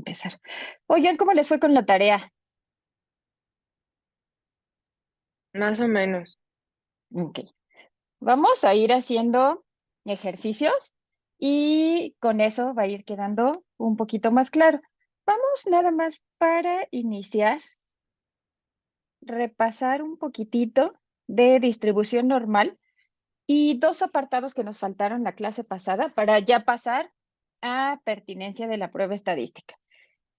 empezar. Oigan, ¿cómo les fue con la tarea? Más o menos. Ok. Vamos a ir haciendo ejercicios y con eso va a ir quedando un poquito más claro. Vamos nada más para iniciar, repasar un poquitito de distribución normal y dos apartados que nos faltaron la clase pasada para ya pasar a pertinencia de la prueba estadística.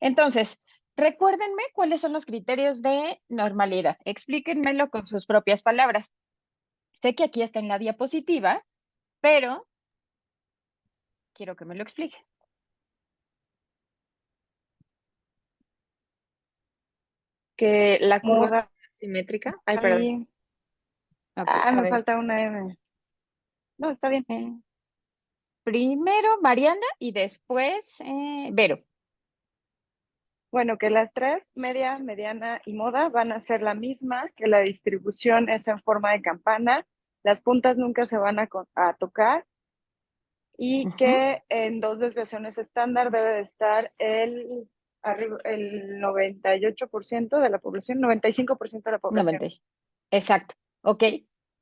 Entonces, recuérdenme cuáles son los criterios de normalidad. Explíquenmelo con sus propias palabras. Sé que aquí está en la diapositiva, pero quiero que me lo explique. Que la curva Moda simétrica. Ay, perdón. y... Ok, Ah, a me ver. falta una M. No, está bien. Primero Mariana y después Vero. Bueno, que las tres, media, mediana y moda, van a ser la misma, que la distribución es en forma de campana, las puntas nunca se van a tocar y Ujú, que en dos desviaciones estándar debe de estar el 98% de la población, 95% de la población. 90. Exacto. Ok,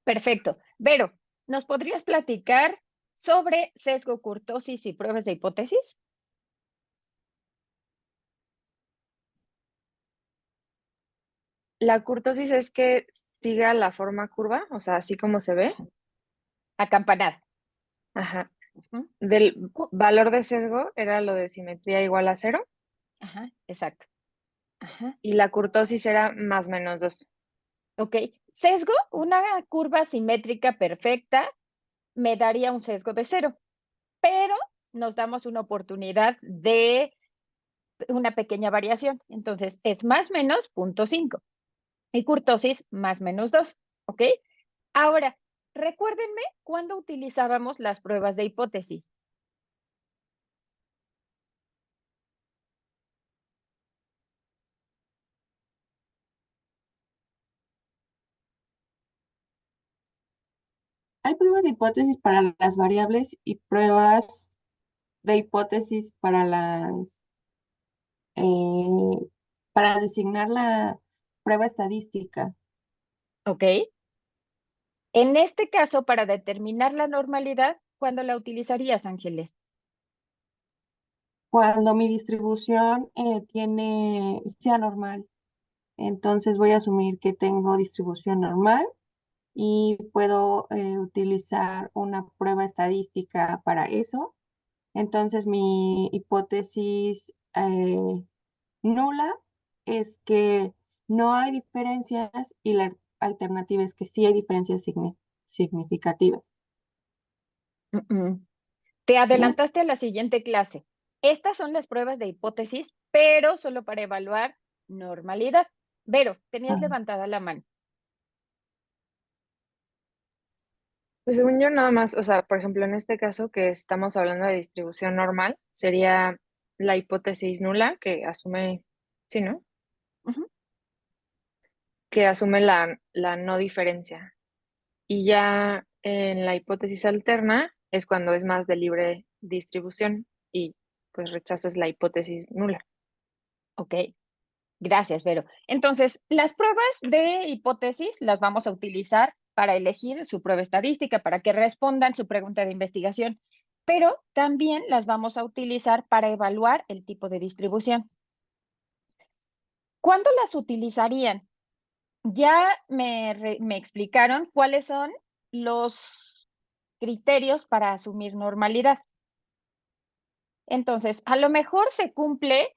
perfecto. Vero, ¿nos podrías platicar sobre sesgo, kurtosis y pruebas de hipótesis? La curtosis es que siga la forma curva, o sea, así como se ve. Acampanada. Ajá. Ujú. Del Cu- valor de sesgo era lo de simetría igual a cero Ajá, exacto. Ajá. y la curtosis era más menos dos. Ok. Sesgo, una curva simétrica perfecta, me daría un sesgo de 0, pero nos damos una oportunidad de una pequeña variación. Entonces, es más menos 0.5 y kurtosis más menos 2. ¿Ok? Ahora, recuérdenme cuándo utilizábamos las pruebas de hipótesis. Hay pruebas de hipótesis para las variables y pruebas de hipótesis eh, para designar la prueba estadística. ¿Ok? En este caso, para determinar la normalidad, ¿cuándo la utilizarías, Ángeles? Cuando mi distribución sea normal, entonces voy a asumir que tengo distribución normal y puedo utilizar una prueba estadística para eso. Entonces mi hipótesis nula es que no hay diferencias y la alternativa es que sí hay diferencias significativas. Mm, mm. Te ¿Sí? adelantaste a la siguiente clase. Estas son las pruebas de hipótesis, pero solo para evaluar normalidad. Vero, tenías Ah, levantada la mano. Pues según yo nada más, o sea, por ejemplo, en este caso que estamos hablando de distribución normal, sería la hipótesis nula que asume, sí, ¿no? Ujú. Que asume la no diferencia. Y ya en la hipótesis alterna es cuando es más de libre distribución y pues rechazas la hipótesis nula. Ok, gracias, Vero. Entonces, las pruebas de hipótesis las vamos a utilizar para elegir su prueba estadística, para que respondan su pregunta de investigación, pero también las vamos a utilizar para evaluar el tipo de distribución. ¿Cuándo las utilizarían? Ya me explicaron cuáles son los criterios para asumir normalidad. Entonces, a lo mejor se cumple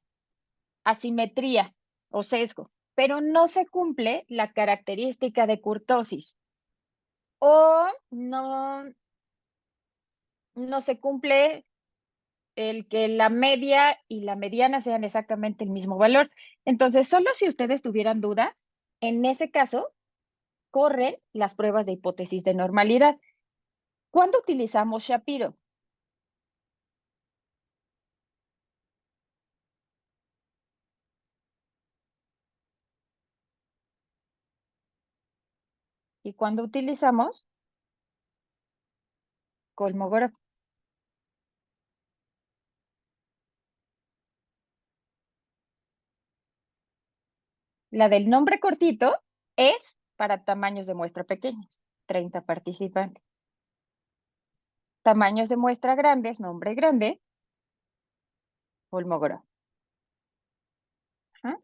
asimetría o sesgo, pero no se cumple la característica de kurtosis o no se cumple el que la media y la mediana sean exactamente el mismo valor. Entonces, solo si ustedes tuvieran duda, en ese caso, corren las pruebas de hipótesis de normalidad. ¿Cuándo utilizamos Shapiro? ¿Y cuándo utilizamos Kolmogorov? La del nombre cortito es para tamaños de muestra pequeños, 30 participantes. Tamaños de muestra grandes, nombre grande, Kolmogorov. Ajá.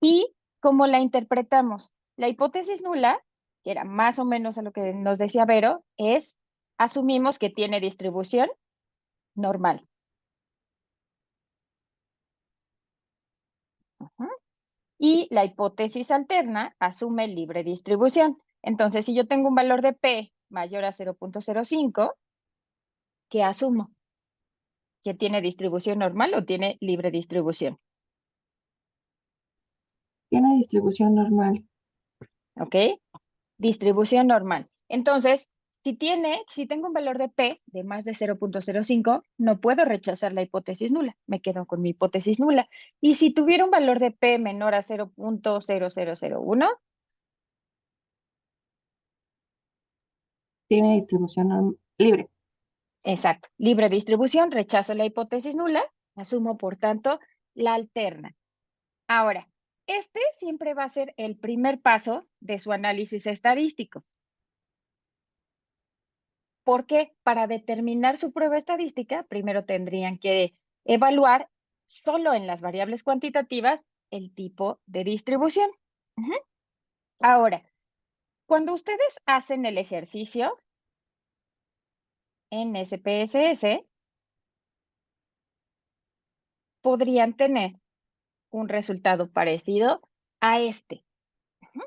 Y cómo la interpretamos. La hipótesis nula, que era más o menos a lo que nos decía Vero, es asumimos que tiene distribución normal. Ajá. Y la hipótesis alterna asume libre distribución. Entonces, si yo tengo un valor de P mayor a 0.05, ¿qué asumo? ¿Que tiene distribución normal o tiene libre distribución? Tiene distribución normal. ¿Ok? Distribución normal. Entonces, si tengo un valor de P de más de 0.05, no puedo rechazar la hipótesis nula. Me quedo con mi hipótesis nula. Y si tuviera un valor de P menor a 0.0001, Tiene distribución libre. exacto, libre distribución, rechazo la hipótesis nula, asumo por tanto la alterna. Ahora, este siempre va a ser el primer paso de su análisis estadístico. Porque para determinar su prueba estadística, primero tendrían que evaluar solo en las variables cuantitativas el tipo de distribución. Ujú. Ahora, cuando ustedes hacen el ejercicio en SPSS, podrían tener un resultado parecido a este. Ujú.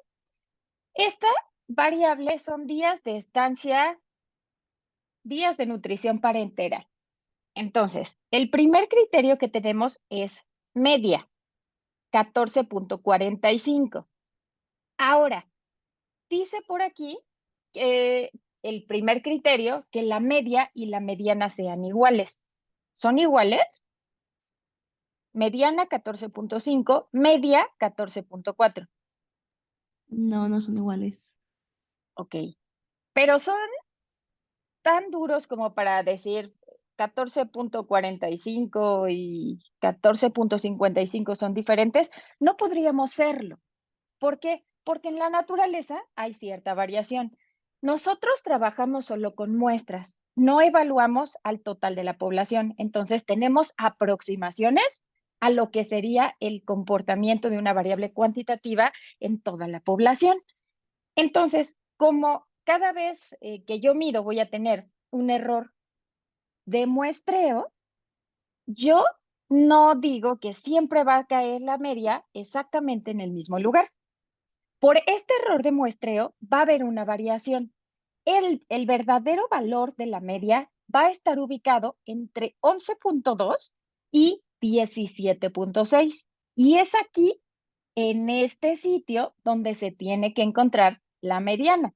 Esta variable son días de estancia, días de nutrición parenteral. Entonces, el primer criterio que tenemos es media, 14.45. Ahora, dice por aquí que el primer criterio, que la media y la mediana sean iguales. ¿Son iguales? Mediana 14.5, media 14.4. No, no son iguales. Ok. Pero son tan duros como para decir 14.45 y 14.55 son diferentes. No podríamos serlo. ¿Por qué? Porque en la naturaleza hay cierta variación. Nosotros trabajamos solo con muestras, no evaluamos al total de la población, entonces tenemos aproximaciones a lo que sería el comportamiento de una variable cuantitativa en toda la población. Entonces, como cada vez que yo mido voy a tener un error de muestreo, yo no digo que siempre va a caer la media exactamente en el mismo lugar. Por este error de muestreo va a haber una variación. El verdadero valor de la media va a estar ubicado entre 11.2 y 17.6. Y es aquí, en este sitio, donde se tiene que encontrar la mediana.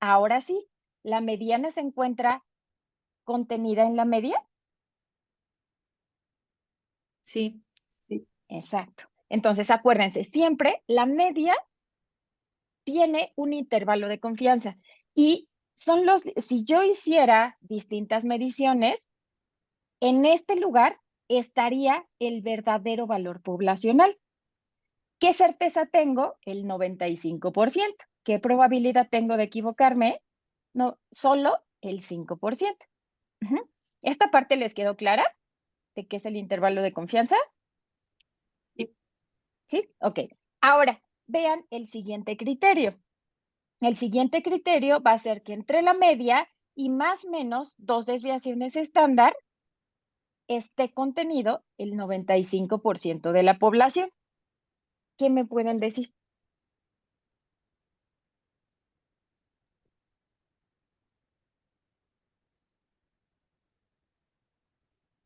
Ahora sí, ¿la mediana se encuentra contenida en la media? Sí. Exacto. Entonces, acuérdense, siempre la media tiene un intervalo de confianza y si yo hiciera distintas mediciones, en este lugar estaría el verdadero valor poblacional. ¿Qué certeza tengo? El 95%. ¿Qué probabilidad tengo de equivocarme? No, solo el 5%. Ujú. ¿Esta parte les quedó clara de qué es el intervalo de confianza? Sí. ¿Sí? Ok. Ahora, vean el siguiente criterio. El siguiente criterio va a ser que entre la media y más o menos dos desviaciones estándar esté contenido el 95% de la población. ¿Qué me pueden decir?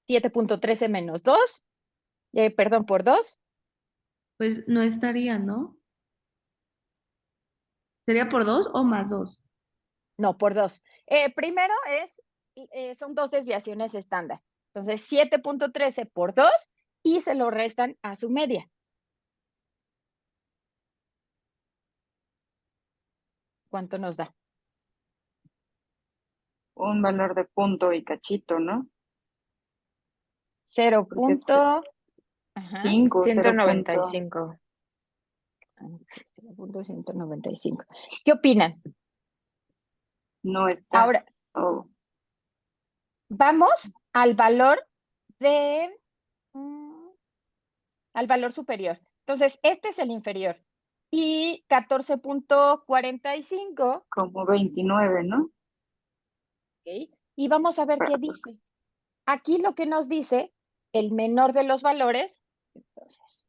¿7.13 menos 2? Perdón, por 2. Pues no estaría, ¿no? ¿Sería por 2 o más 2? No, por 2. Primero son dos desviaciones estándar. Entonces, 7.13 por 2 y se lo restan a su media. ¿Cuánto nos da? Un valor de punto y cachito, ¿no? Porque es 0.5. 195. 0.195. ¿Qué opinan? no está. Ahora, Oh, vamos al valor al valor superior. Entonces, este es el inferior. Y 14.45, como 29, ¿no? ¿ok? Y vamos a ver qué dice. Aquí lo que nos dice, el menor de los valores, entonces,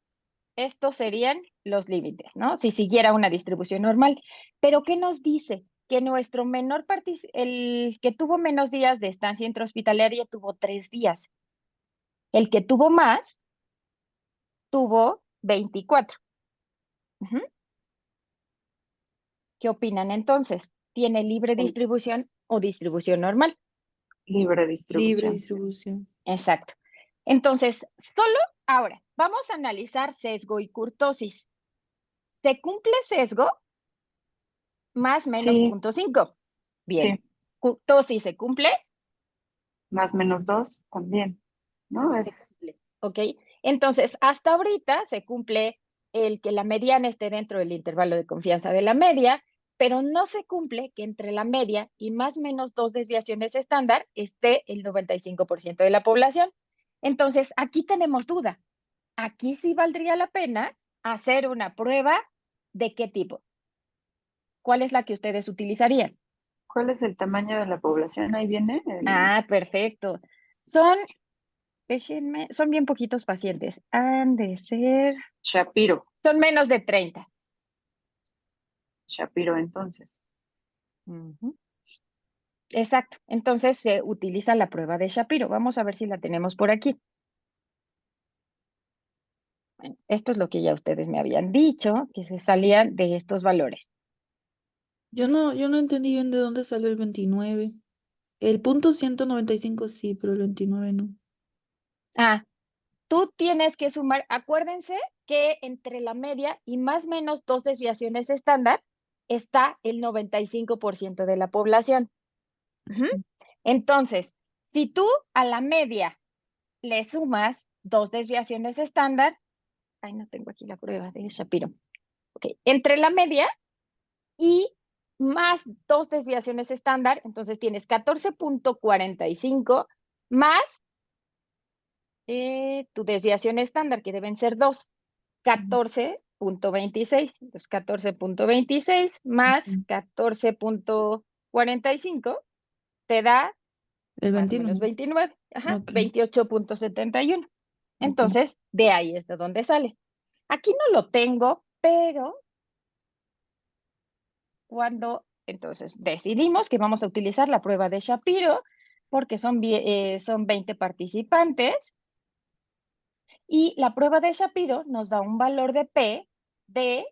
estos serían los límites, ¿no? Si siguiera una distribución normal. Pero ¿qué nos dice? Que nuestro menor el que tuvo menos días de estancia intrahospitalaria tuvo 3 días. El que tuvo más, tuvo 24. Ujú. ¿Qué opinan entonces? ¿Tiene libre distribución o distribución normal? Libre Libre distribución. distribución. Exacto. Entonces, solo ahora vamos a analizar sesgo y kurtosis. ¿Se cumple sesgo? Más menos Sí, 0.5. Bien. sí, Kurtosis se cumple. más menos 2 también, ¿no? Se cumple. ¿Ok? Entonces, hasta ahorita se cumple el que la mediana esté dentro del intervalo de confianza de la media, pero no se cumple que entre la media y más o menos 2 desviaciones estándar esté el 95% de la población. Entonces, aquí tenemos duda. Aquí sí valdría la pena hacer una prueba de qué tipo. ¿Cuál es la que ustedes utilizarían? ¿Cuál es el tamaño de la población? Ahí viene Ah, perfecto. Son, déjenme, son bien poquitos pacientes. Han de ser, Shapiro. son menos de 30. Shapiro, entonces. Ujú. Exacto. Entonces se utiliza la prueba de Shapiro. Vamos a ver si la tenemos por aquí. Bueno, esto es lo que ya ustedes me habían dicho, que se salían de estos valores. Yo no entendí bien de dónde salió el 29. El punto 195 sí, pero el 29 no. Ah, tú tienes que sumar, acuérdense que entre la media y más o menos 2 desviaciones estándar está el 95% de la población. Ujú. Entonces, si tú a la media le sumas 2 desviaciones estándar, ay, no tengo aquí la prueba de Shapiro. Ok, entre la media y más 2 desviaciones estándar, entonces tienes 14.45 más tu desviación estándar, que deben ser 2, 14.26. Entonces, 14.26 más 14.45 te da El más o menos 21. 29, ajá, Ok, 28.71. ok. Entonces, de ahí es de donde sale. Aquí no lo tengo, pero cuando entonces decidimos que vamos a utilizar la prueba de Shapiro, porque son 20 participantes, y la prueba de Shapiro nos da un valor de P de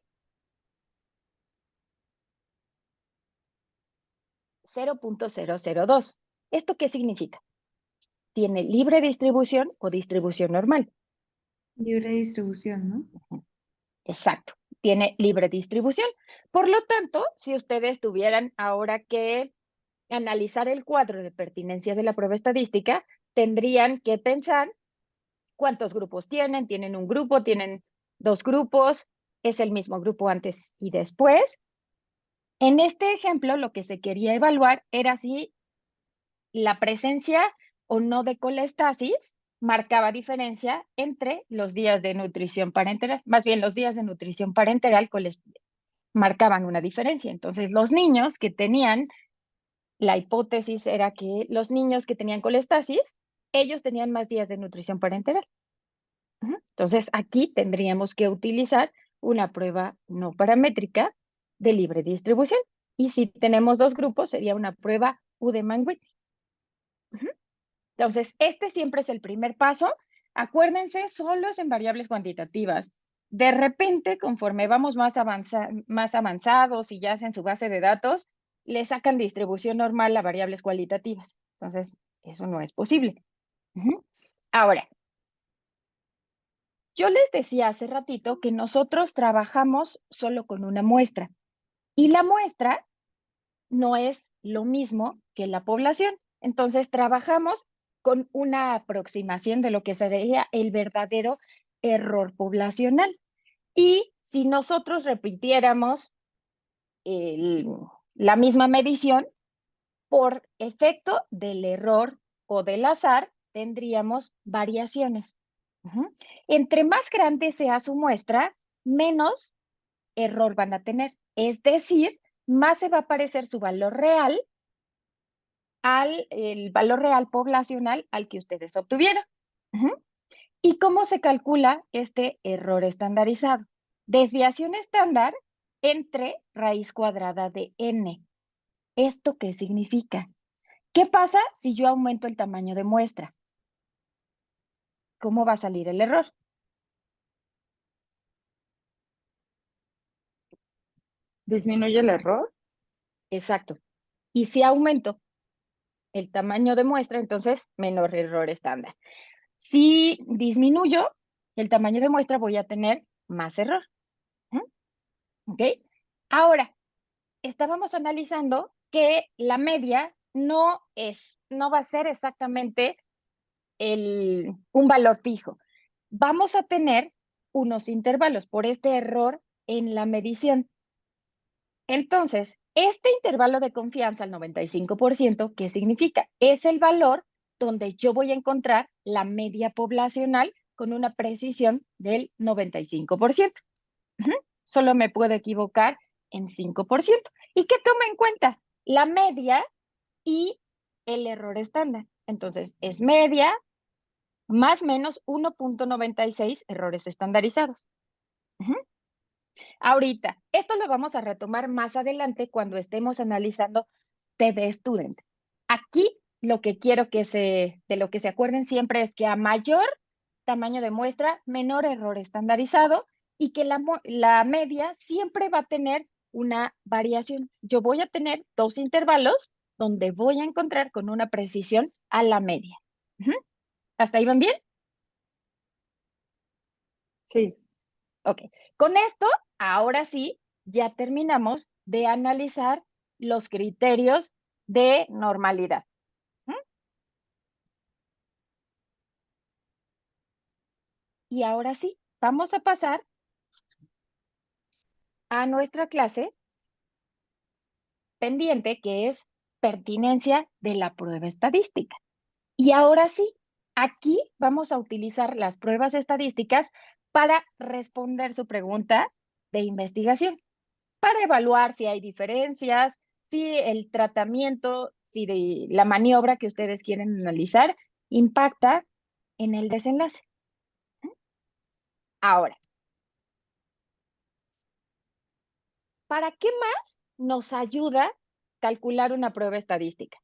0.002. ¿Esto qué significa? ¿Tiene libre distribución o distribución normal? Libre distribución, ¿no? Exacto, tiene libre distribución. Por lo tanto, si ustedes tuvieran ahora que analizar el cuadro de pertinencia de la prueba estadística, tendrían que pensar cuántos grupos tienen. ¿Tienen un grupo? ¿Tienen 2 grupos? ¿Es el mismo grupo antes y después? En este ejemplo, lo que se quería evaluar era si la presencia o no de colestasis marcaba diferencia entre los días de nutrición parenteral, más bien los días de nutrición parenteral marcaban una diferencia. Entonces, los niños que tenían, la hipótesis era que los niños que tenían colestasis, ellos tenían más días de nutrición parenteral. Ujú. Entonces, aquí tendríamos que utilizar una prueba no paramétrica de libre distribución. Y si tenemos 2 grupos, sería una prueba Udemann-Whitney. Entonces, este siempre es el primer paso. Acuérdense, solo es en variables cuantitativas. De repente, conforme vamos más avanzados y ya hacen su base de datos, le sacan distribución normal a variables cualitativas. Entonces, eso no es posible. Ujú. Ahora, yo les decía hace ratito que nosotros trabajamos solo con una muestra y la muestra no es lo mismo que la población. Entonces, trabajamos con una aproximación de lo que sería el verdadero error poblacional. Y si nosotros repitiéramos la misma medición, por efecto del error o del azar, tendríamos variaciones. Entre más grande sea su muestra, menos error van a tener. Es decir, más se va a parecer su valor real el valor real poblacional al que ustedes obtuvieron. ¿Y cómo se calcula este error estandarizado? Desviación estándar entre raíz cuadrada de n. ¿Esto qué significa? ¿Qué pasa si yo aumento el tamaño de muestra? ¿Cómo va a salir el error? ¿Disminuye el error? Exacto. Y si aumento el tamaño de muestra, entonces menor error estándar. Si disminuyo el tamaño de muestra, voy a tener más error. ¿Ok? Ahora, estábamos analizando que la media no va a ser exactamente un valor fijo. Vamos a tener unos intervalos por este error en la medición. Entonces, este intervalo de confianza al 95%, ¿qué significa? Es el valor donde yo voy a encontrar la media poblacional con una precisión del 95%. Solo me puedo equivocar en 5%. ¿Y qué toma en cuenta? La media y el error estándar. Entonces, es media más menos 1.96 errores estandarizados. Ahorita, esto lo vamos a retomar más adelante cuando estemos analizando TD Student. Aquí lo que quiero de lo que se acuerden siempre es que a mayor tamaño de muestra, menor error estandarizado y que la media siempre va a tener una variación. Yo voy a tener dos intervalos donde voy a encontrar con una precisión a la media. ¿Hasta ahí van bien? Sí. Ok, con esto, ahora sí, ya terminamos de analizar los criterios de normalidad. Y ahora sí, vamos a pasar a nuestra clase pendiente, que es pertinencia de la prueba estadística. Y ahora sí, aquí vamos a utilizar las pruebas estadísticas para responder su pregunta de investigación, para evaluar si hay diferencias, si el tratamiento, si la maniobra que ustedes quieren analizar impacta en el desenlace. Ahora, ¿para qué más nos ayuda calcular una prueba estadística?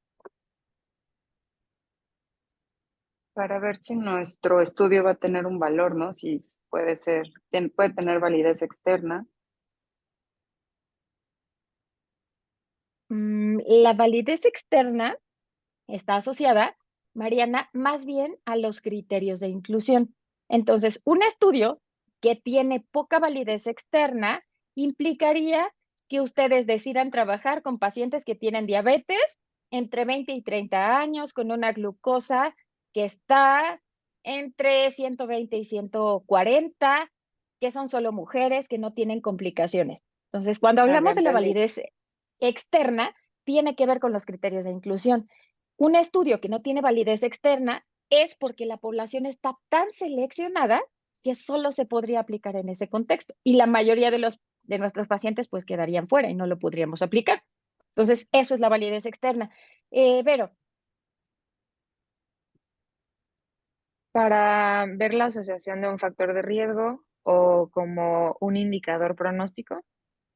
Para ver si nuestro estudio va a tener un valor, ¿no? Si puede tener validez externa. La validez externa está asociada, Mariana, más bien a los criterios de inclusión. Entonces, un estudio que tiene poca validez externa implicaría que ustedes decidan trabajar con pacientes que tienen diabetes entre 20 y 30 años, con una glucosa que está entre 120 y 140, que son solo mujeres, que no tienen complicaciones. Entonces, cuando Ya hablamos de la entendí. validez externa, tiene que ver con los criterios de inclusión. Un estudio que no tiene validez externa es porque la población está tan seleccionada que solo se podría aplicar en ese contexto. Y la mayoría de nuestros pacientes pues quedarían fuera y no lo podríamos aplicar. Entonces, eso es la validez externa. Vero. Para ver la asociación de un factor de riesgo o como un indicador pronóstico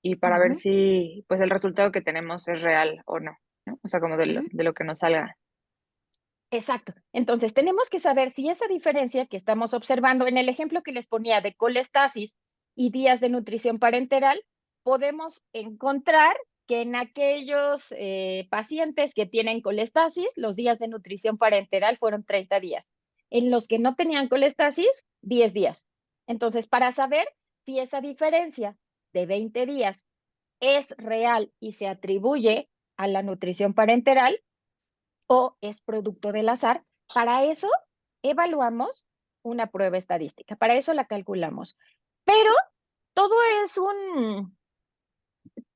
y para ver si pues el resultado que tenemos es real o no, ¿no? O sea, como de lo que nos salga. Exacto. Entonces, tenemos que saber si esa diferencia que estamos observando en el ejemplo que les ponía de colestasis y días de nutrición parenteral, podemos encontrar que en aquellos pacientes que tienen colestasis, los días de nutrición parenteral fueron 30 días. En los que no tenían colestasis, 10 días. Entonces, para saber si esa diferencia de 20 días es real y se atribuye a la nutrición parenteral, o es producto del azar, Para eso evaluamos una prueba estadística, para eso la calculamos. Pero todo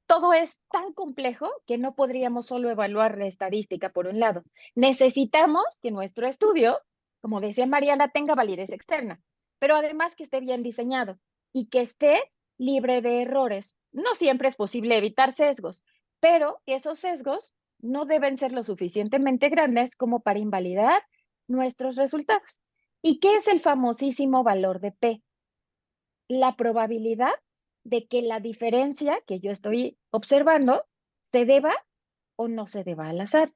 todo es tan complejo que no podríamos solo evaluar la estadística por un lado. Necesitamos que nuestro estudio, como decía Mariana, tenga validez externa, pero además que esté bien diseñado y que esté libre de errores. No siempre es posible evitar sesgos, pero esos sesgos no deben ser lo suficientemente grandes como para invalidar nuestros resultados. ¿Y qué es el famosísimo valor de P? La probabilidad de que la diferencia que yo estoy observando se deba o no se deba al azar.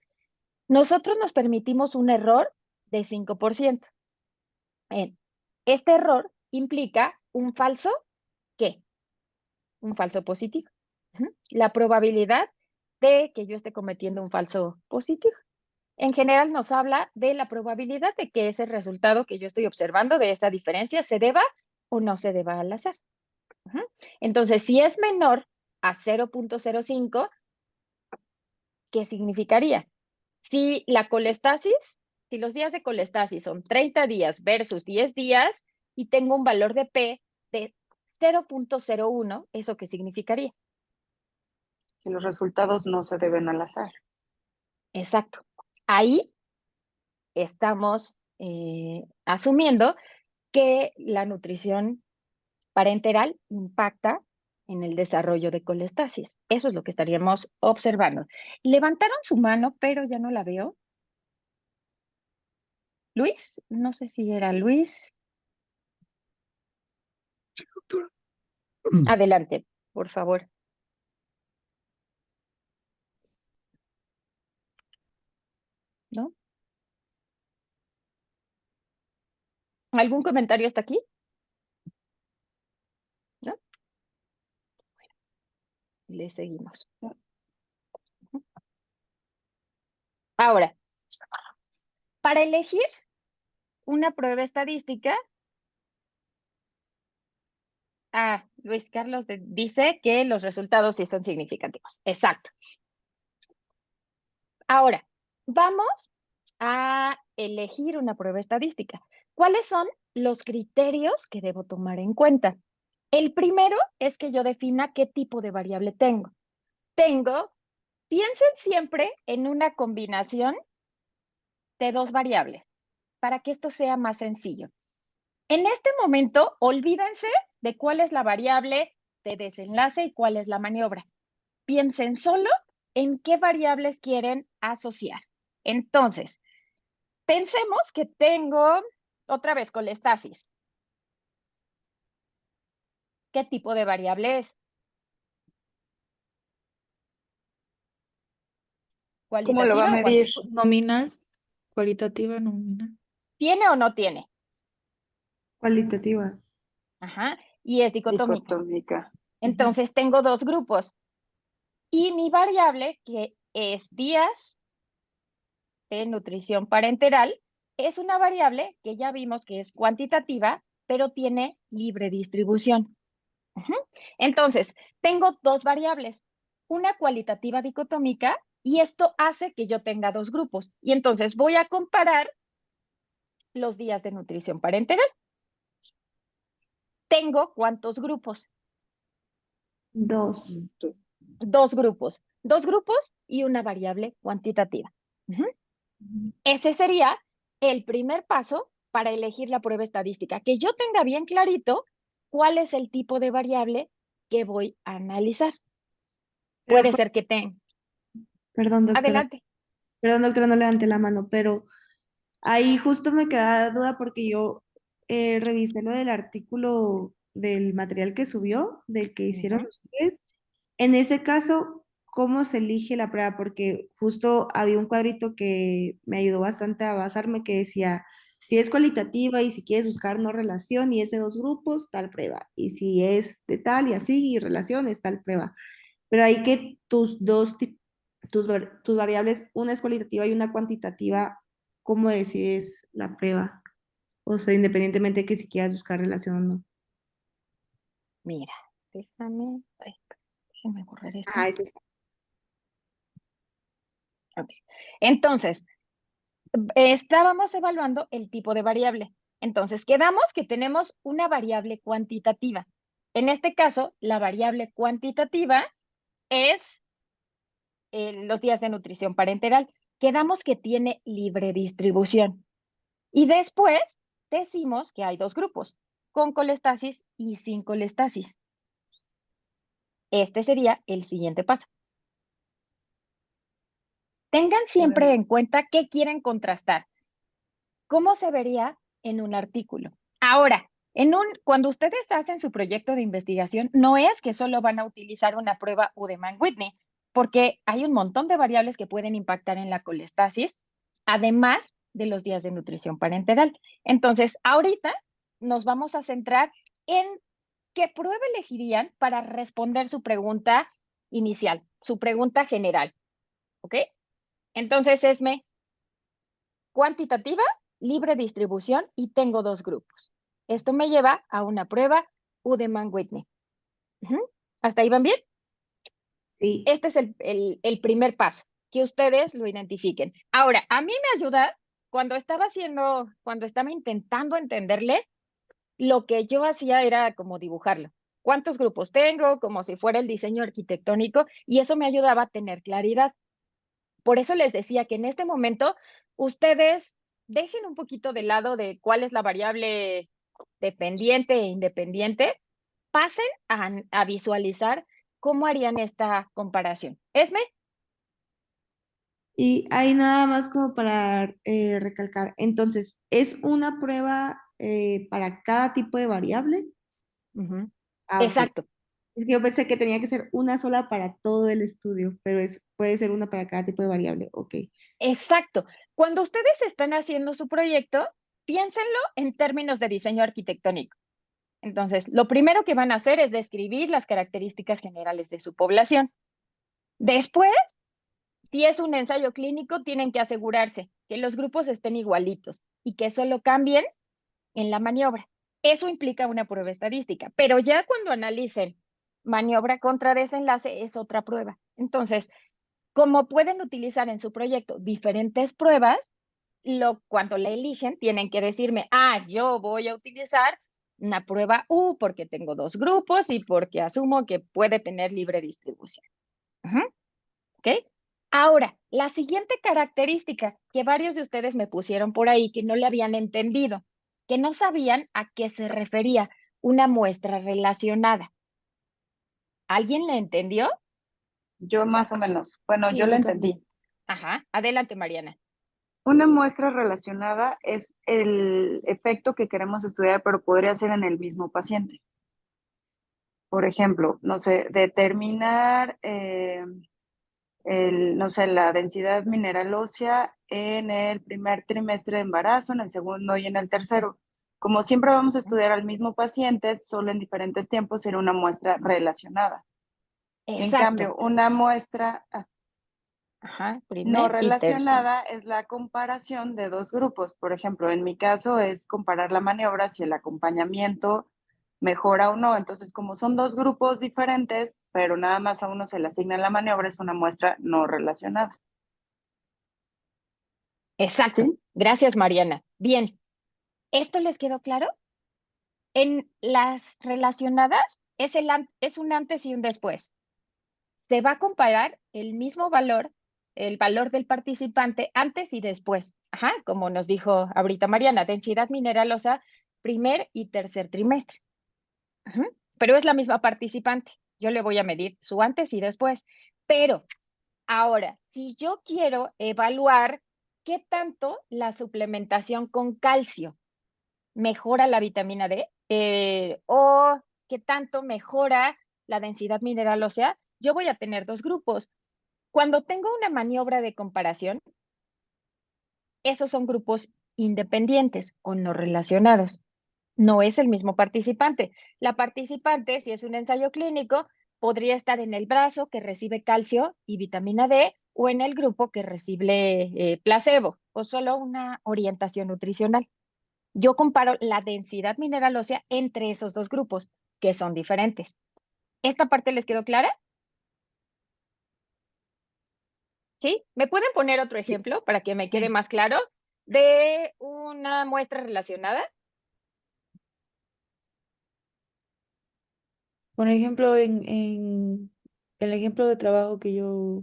Nosotros nos permitimos un error de 5%. Este error implica un falso, ¿qué? Un falso positivo. La probabilidad de que yo esté cometiendo un falso positivo. En general nos habla de la probabilidad de que ese resultado que yo estoy observando de esa diferencia se deba o no se deba al azar. Entonces, si es menor a 0.05, ¿qué significaría? Si la colestasis, si los días de colestasis son 30 días versus 10 días y tengo un valor de P de 0.01, ¿eso qué significaría? Que los resultados no se deben al azar. Exacto. Ahí estamos asumiendo que la nutrición parenteral impacta en el desarrollo de colestasis. Eso es lo que estaríamos observando. Levantaron su mano, pero ya no la veo. Luis, no sé si era Luis. Sí, doctora. Adelante, por favor. ¿No? ¿Algún comentario hasta aquí? ¿No? Bueno, le seguimos. Ahora, para elegir una prueba estadística, Luis Carlos dice que los resultados sí son significativos. Exacto. Ahora, vamos a elegir una prueba estadística. ¿Cuáles son los criterios que debo tomar en cuenta? El primero es que yo defina qué tipo de variable tengo. Piensen siempre en una combinación de dos variables para que esto sea más sencillo. En este momento, olvídense de cuál es la variable de desenlace y cuál es la maniobra. Piensen solo en qué variables quieren asociar. Entonces, pensemos que tengo otra vez colestasis. ¿Qué tipo de variable es? ¿Cómo lo va a ¿Cualitativa o medir? cuantitativa? Nominal, cualitativa, nominal. ¿Tiene o no tiene? Cualitativa. Ajá. Y es dicotómica. Dicotómica. Entonces tengo dos grupos. Y mi variable, que es días de nutrición parenteral, es una variable que ya vimos que es cuantitativa, pero tiene libre distribución. Entonces, tengo dos variables, una cualitativa dicotómica, y esto hace que yo tenga dos grupos. Y entonces voy a comparar los días de nutrición parenteral. ¿Tengo cuántos grupos? Dos. Dos grupos y una variable cuantitativa. Ese sería el primer paso para elegir la prueba estadística, que yo tenga bien clarito cuál es el tipo de variable que voy a analizar. Pero, Puede ser que tenga. perdón, doctora. Adelante. Perdón, doctora, no levanté la mano, pero ahí justo me queda duda porque yo revisé lo del artículo del material que subió, del que hicieron Ujú. ustedes. En ese caso, ¿cómo se elige la prueba? Porque justo había un cuadrito que me ayudó bastante a basarme que decía, si es cualitativa y si quieres buscar no relación y es de dos grupos, tal prueba. Y si es de tal y así y relación, es tal prueba. Pero hay que tus variables, una es cualitativa y una cuantitativa, ¿cómo decides la prueba? O sea, independientemente de que si quieras buscar relación o no. Mira, déjenme borrar esto. Ah, ese es. Ok. Entonces, estábamos evaluando el tipo de variable. Entonces, quedamos que tenemos una variable cuantitativa. En este caso, la variable cuantitativa es los días de nutrición parenteral. Quedamos que tiene libre distribución. Y después decimos que hay dos grupos, con colestasis y sin colestasis. Este sería el siguiente paso. Tengan siempre en cuenta qué quieren contrastar. ¿Cómo se vería en un artículo? Ahora, cuando ustedes hacen su proyecto de investigación, no es que solo van a utilizar una prueba Udemann-Whitney, porque hay un montón de variables que pueden impactar en la colestasis, además de los días de nutrición parenteral. Entonces, ahorita nos vamos a centrar en qué prueba elegirían para responder su pregunta inicial, su pregunta general. ¿Ok? Entonces, Esme, cuantitativa, libre distribución y tengo dos grupos. Esto me lleva a una prueba Udemann-Whitney. ¿Hasta ahí van bien? Sí. Este es el primer paso, que ustedes lo identifiquen. Ahora, a mí me ayuda cuando estaba intentando entenderle, lo que yo hacía era como dibujarlo. ¿Cuántos grupos tengo? Como si fuera el diseño arquitectónico, y eso me ayudaba a tener claridad. Por eso les decía que en este momento ustedes dejen un poquito de lado de cuál es la variable dependiente e independiente, pasen a visualizar cómo harían esta comparación. Esme, Y hay nada más como para recalcar. Entonces, ¿es una prueba para cada tipo de variable? Ah, ok. exacto, Es que yo pensé que tenía que ser una sola para todo el estudio, pero puede ser una para cada tipo de variable. Ok. exacto. Cuando ustedes están haciendo su proyecto, piénsenlo en términos de diseño arquitectónico. Entonces, lo primero que van a hacer es describir las características generales de su población. Después, si es un ensayo clínico, tienen que asegurarse que los grupos estén igualitos y que solo cambien en la maniobra. Eso implica una prueba estadística, pero ya cuando analicen maniobra contra desenlace es otra prueba. Entonces, como pueden utilizar en su proyecto diferentes pruebas, cuando la eligen, tienen que decirme, yo voy a utilizar una prueba U porque tengo dos grupos y porque asumo que puede tener libre distribución. ¿Ok? Ahora, la siguiente característica que varios de ustedes me pusieron por ahí que no le habían entendido, que no sabían a qué se refería una muestra relacionada. ¿Alguien le entendió? Yo más o menos. Bueno, Sí, yo lo yo también. entendí. Ajá, adelante, Mariana. Una muestra relacionada es el efecto que queremos estudiar, pero podría ser en el mismo paciente. Por ejemplo, no sé, determinar no sé, la densidad mineral ósea en el primer trimestre de embarazo, en el segundo y en el tercero. Como siempre vamos a estudiar al mismo paciente, solo en diferentes tiempos, será una muestra relacionada. En Exacto. cambio, una muestra Ajá, no primer y tercer. relacionada es la comparación de dos grupos. Por ejemplo, en mi caso es comparar la maniobra si el acompañamiento mejora o no. Entonces, como son dos grupos diferentes, pero nada más a uno se le asigna la maniobra, es una muestra no relacionada. Exacto. ¿Sí? Gracias, Mariana. Bien, ¿esto les quedó claro? En las relacionadas es un antes y un después. Se va a comparar el mismo valor, el valor del participante antes y después. Ajá, como nos dijo ahorita Mariana, densidad mineralosa, primer y tercer trimestre. Ajá, pero es la misma participante. Yo le voy a medir su antes y después. Pero ahora, si yo quiero evaluar qué tanto la suplementación con calcio mejora la vitamina D o qué tanto mejora la densidad mineral ósea, yo voy a tener dos grupos. Cuando tengo una maniobra de comparación, esos son grupos independientes o no relacionados. No es el mismo participante. La participante, si es un ensayo clínico, podría estar en el brazo que recibe calcio y vitamina D o en el grupo que recibe placebo o solo una orientación nutricional. Yo comparo la densidad mineral ósea entre esos dos grupos, que son diferentes. ¿Esta parte les quedó clara? ¿Sí? ¿Me pueden poner otro Sí. ejemplo para que me quede Sí. más claro? de una muestra relacionada. Por ejemplo, en el ejemplo de trabajo que yo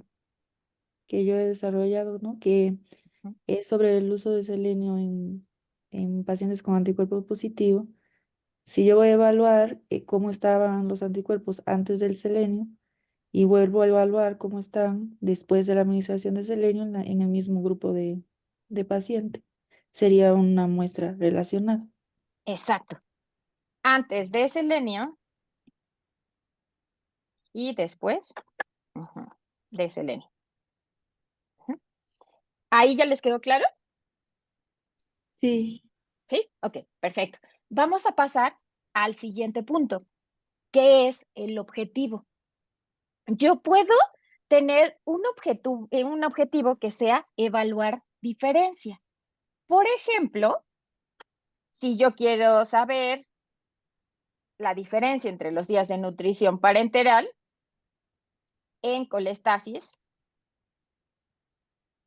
he desarrollado, ¿no? Que Ujú. es sobre el uso de selenio en pacientes con anticuerpos positivos. Si yo voy a evaluar cómo estaban los anticuerpos antes del selenio y vuelvo a evaluar cómo están después de la administración de selenio en el mismo grupo de paciente, sería una muestra relacionada. Exacto. Antes de selenio y después de selenio. ¿Ahí ya les quedó claro? Sí. ¿Sí? Ok, perfecto. Vamos a pasar al siguiente punto, que es el objetivo. Yo puedo tener un objetivo que sea evaluar diferencia. Por ejemplo, si yo quiero saber la diferencia entre los días de nutrición parenteral en colestasis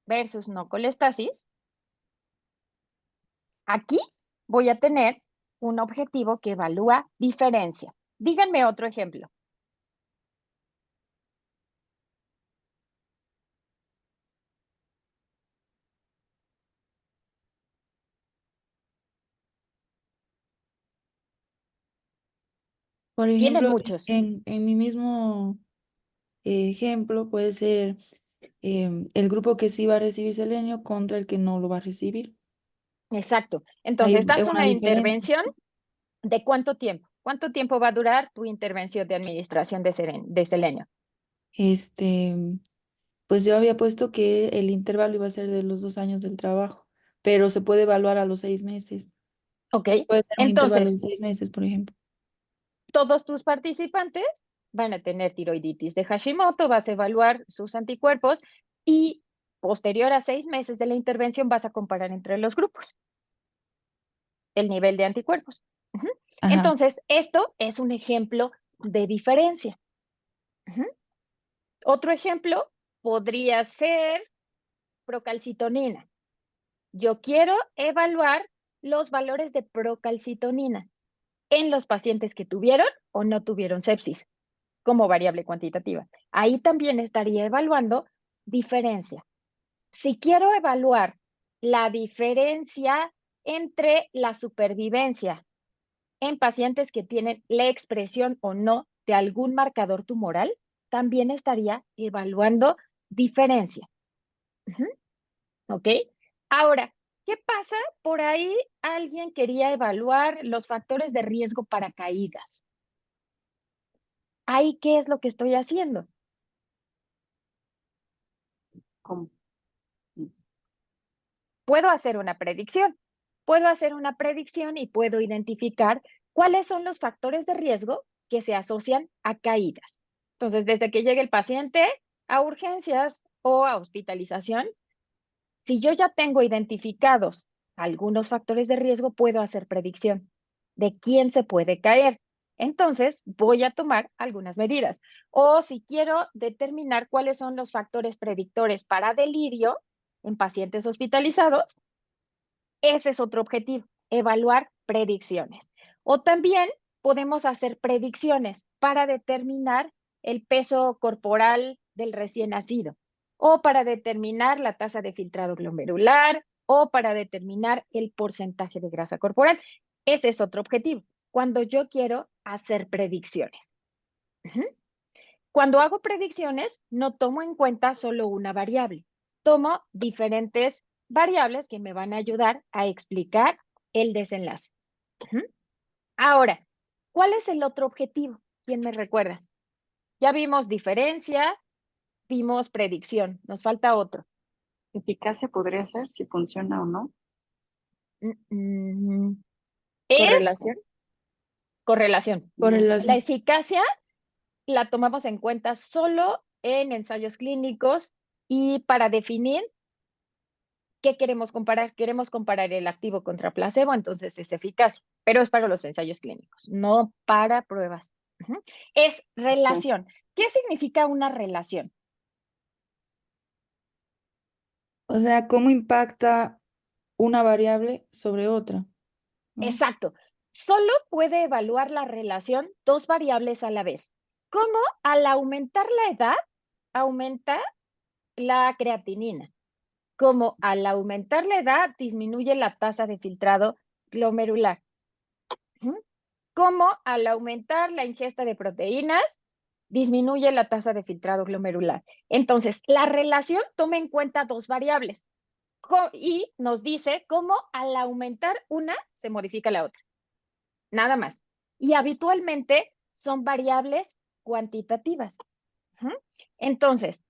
versus no colestasis, aquí voy a tener un objetivo que evalúa diferencia. Díganme otro ejemplo. Por Tienen ejemplo, muchos. en mi mismo ejemplo puede ser el grupo que sí va a recibir selenio contra el que no lo va a recibir. Exacto. Hay Entonces, das una una diferencia. intervención de cuánto tiempo. ¿Cuánto tiempo va a durar tu intervención de administración de selenio? Este, pues yo había puesto que el intervalo iba a ser de los 2 años del trabajo, pero se puede evaluar a los 6 meses. ¿Ok? Puede ser un intervalo de Entonces, 6 meses, por ejemplo. todos tus participantes van a tener tiroiditis de Hashimoto, vas a evaluar sus anticuerpos y posterior a 6 meses de la intervención vas a comparar entre los grupos el nivel de anticuerpos. Ujú. Ajá. Entonces, esto es un ejemplo de diferencia. Ujú. Otro ejemplo podría ser procalcitonina. Yo quiero evaluar los valores de procalcitonina en los pacientes que tuvieron o no tuvieron sepsis como variable cuantitativa. Ahí también estaría evaluando diferencia. Si quiero evaluar la diferencia entre la supervivencia en pacientes que tienen la expresión o no de algún marcador tumoral, también estaría evaluando diferencia. Ujú. ¿Ok? Ahora, ¿qué pasa? Por ahí alguien quería evaluar los factores de riesgo para caídas. Ahí, ¿qué es lo que estoy haciendo? ¿Cómo? Puedo hacer una predicción. Puedo hacer una predicción y puedo identificar cuáles son los factores de riesgo que se asocian a caídas. Entonces, desde que llegue el paciente a urgencias o a hospitalización, si yo ya tengo identificados algunos factores de riesgo, puedo hacer predicción de quién se puede caer. Entonces, voy a tomar algunas medidas. O si quiero determinar cuáles son los factores predictores para delirio en pacientes hospitalizados, ese es otro objetivo, evaluar predicciones. O también podemos hacer predicciones para determinar el peso corporal del recién nacido, o para determinar la tasa de filtrado glomerular, o para determinar el porcentaje de grasa corporal. Ese es otro objetivo, cuando yo quiero hacer predicciones. Ujú. Cuando hago predicciones, no tomo en cuenta solo una variable, tomo diferentes variables que me van a ayudar a explicar el desenlace. Ujú. Ahora, ¿cuál es el otro objetivo? ¿Quién me recuerda? Ya vimos diferencia, vimos predicción, nos falta otro. Eficacia podría ser si funciona o no. Mm, Es ¿Correlación? correlación. La Correlación. eficacia la tomamos en cuenta solo en ensayos clínicos y para definir ¿qué queremos comparar? Queremos comparar el activo contra placebo, entonces es eficaz, pero es para los ensayos clínicos, no para pruebas. Ujú. Es Ok. relación. ¿Qué significa una relación? O sea, ¿cómo impacta una variable sobre otra, ¿no? Exacto. Solo puede evaluar la relación dos variables a la vez. ¿Cómo? Al aumentar la edad, aumenta la creatinina. Como al aumentar la edad, disminuye la tasa de filtrado glomerular. Ujú. Como al aumentar la ingesta de proteínas, disminuye la tasa de filtrado glomerular. Entonces, la relación toma en cuenta dos variables y nos dice cómo al aumentar una se modifica la otra. Nada más. Y habitualmente son variables cuantitativas. Ujú. Entonces,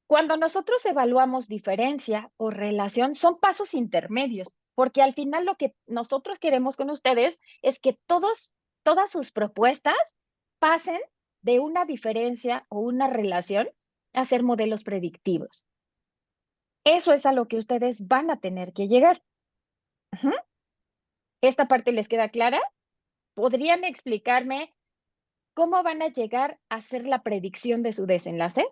cuando nosotros evaluamos diferencia o relación, son pasos intermedios, porque al final lo que nosotros queremos con ustedes es que todas sus propuestas pasen de una diferencia o una relación a ser modelos predictivos. Eso es a lo que ustedes van a tener que llegar. Ujú. ¿Esta parte les queda clara? ¿Podrían explicarme cómo van a llegar a hacer la predicción de su desenlace?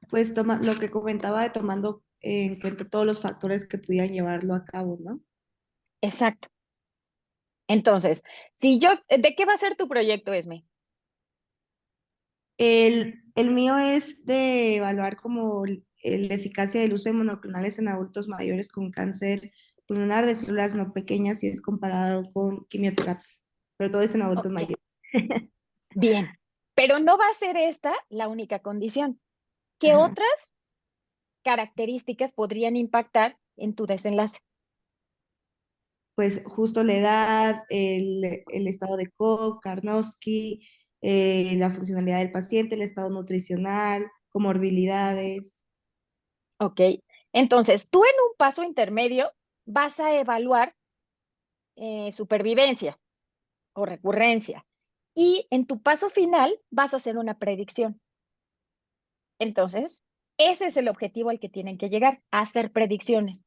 Pues lo que comentaba de tomando en cuenta todos los factores que pudieran llevarlo a cabo, ¿no? Exacto. Entonces, ¿de qué va a ser tu proyecto, Esme? El mío es de evaluar como la eficacia del uso de monoclonales en adultos mayores con cáncer pulmonar de células no pequeñas y es comparado con quimioterapias, pero todo es en adultos Ok, mayores. bien. Pero no va a ser esta la única condición. ¿Qué Ajá. otras características podrían impactar en tu desenlace? Pues justo la edad, el estado de Koch, Karnofsky, la funcionalidad del paciente, el estado nutricional, comorbilidades. Ok. Entonces, tú en un paso intermedio vas a evaluar supervivencia o recurrencia. Y en tu paso final vas a hacer una predicción. Entonces, ese es el objetivo al que tienen que llegar, a hacer predicciones.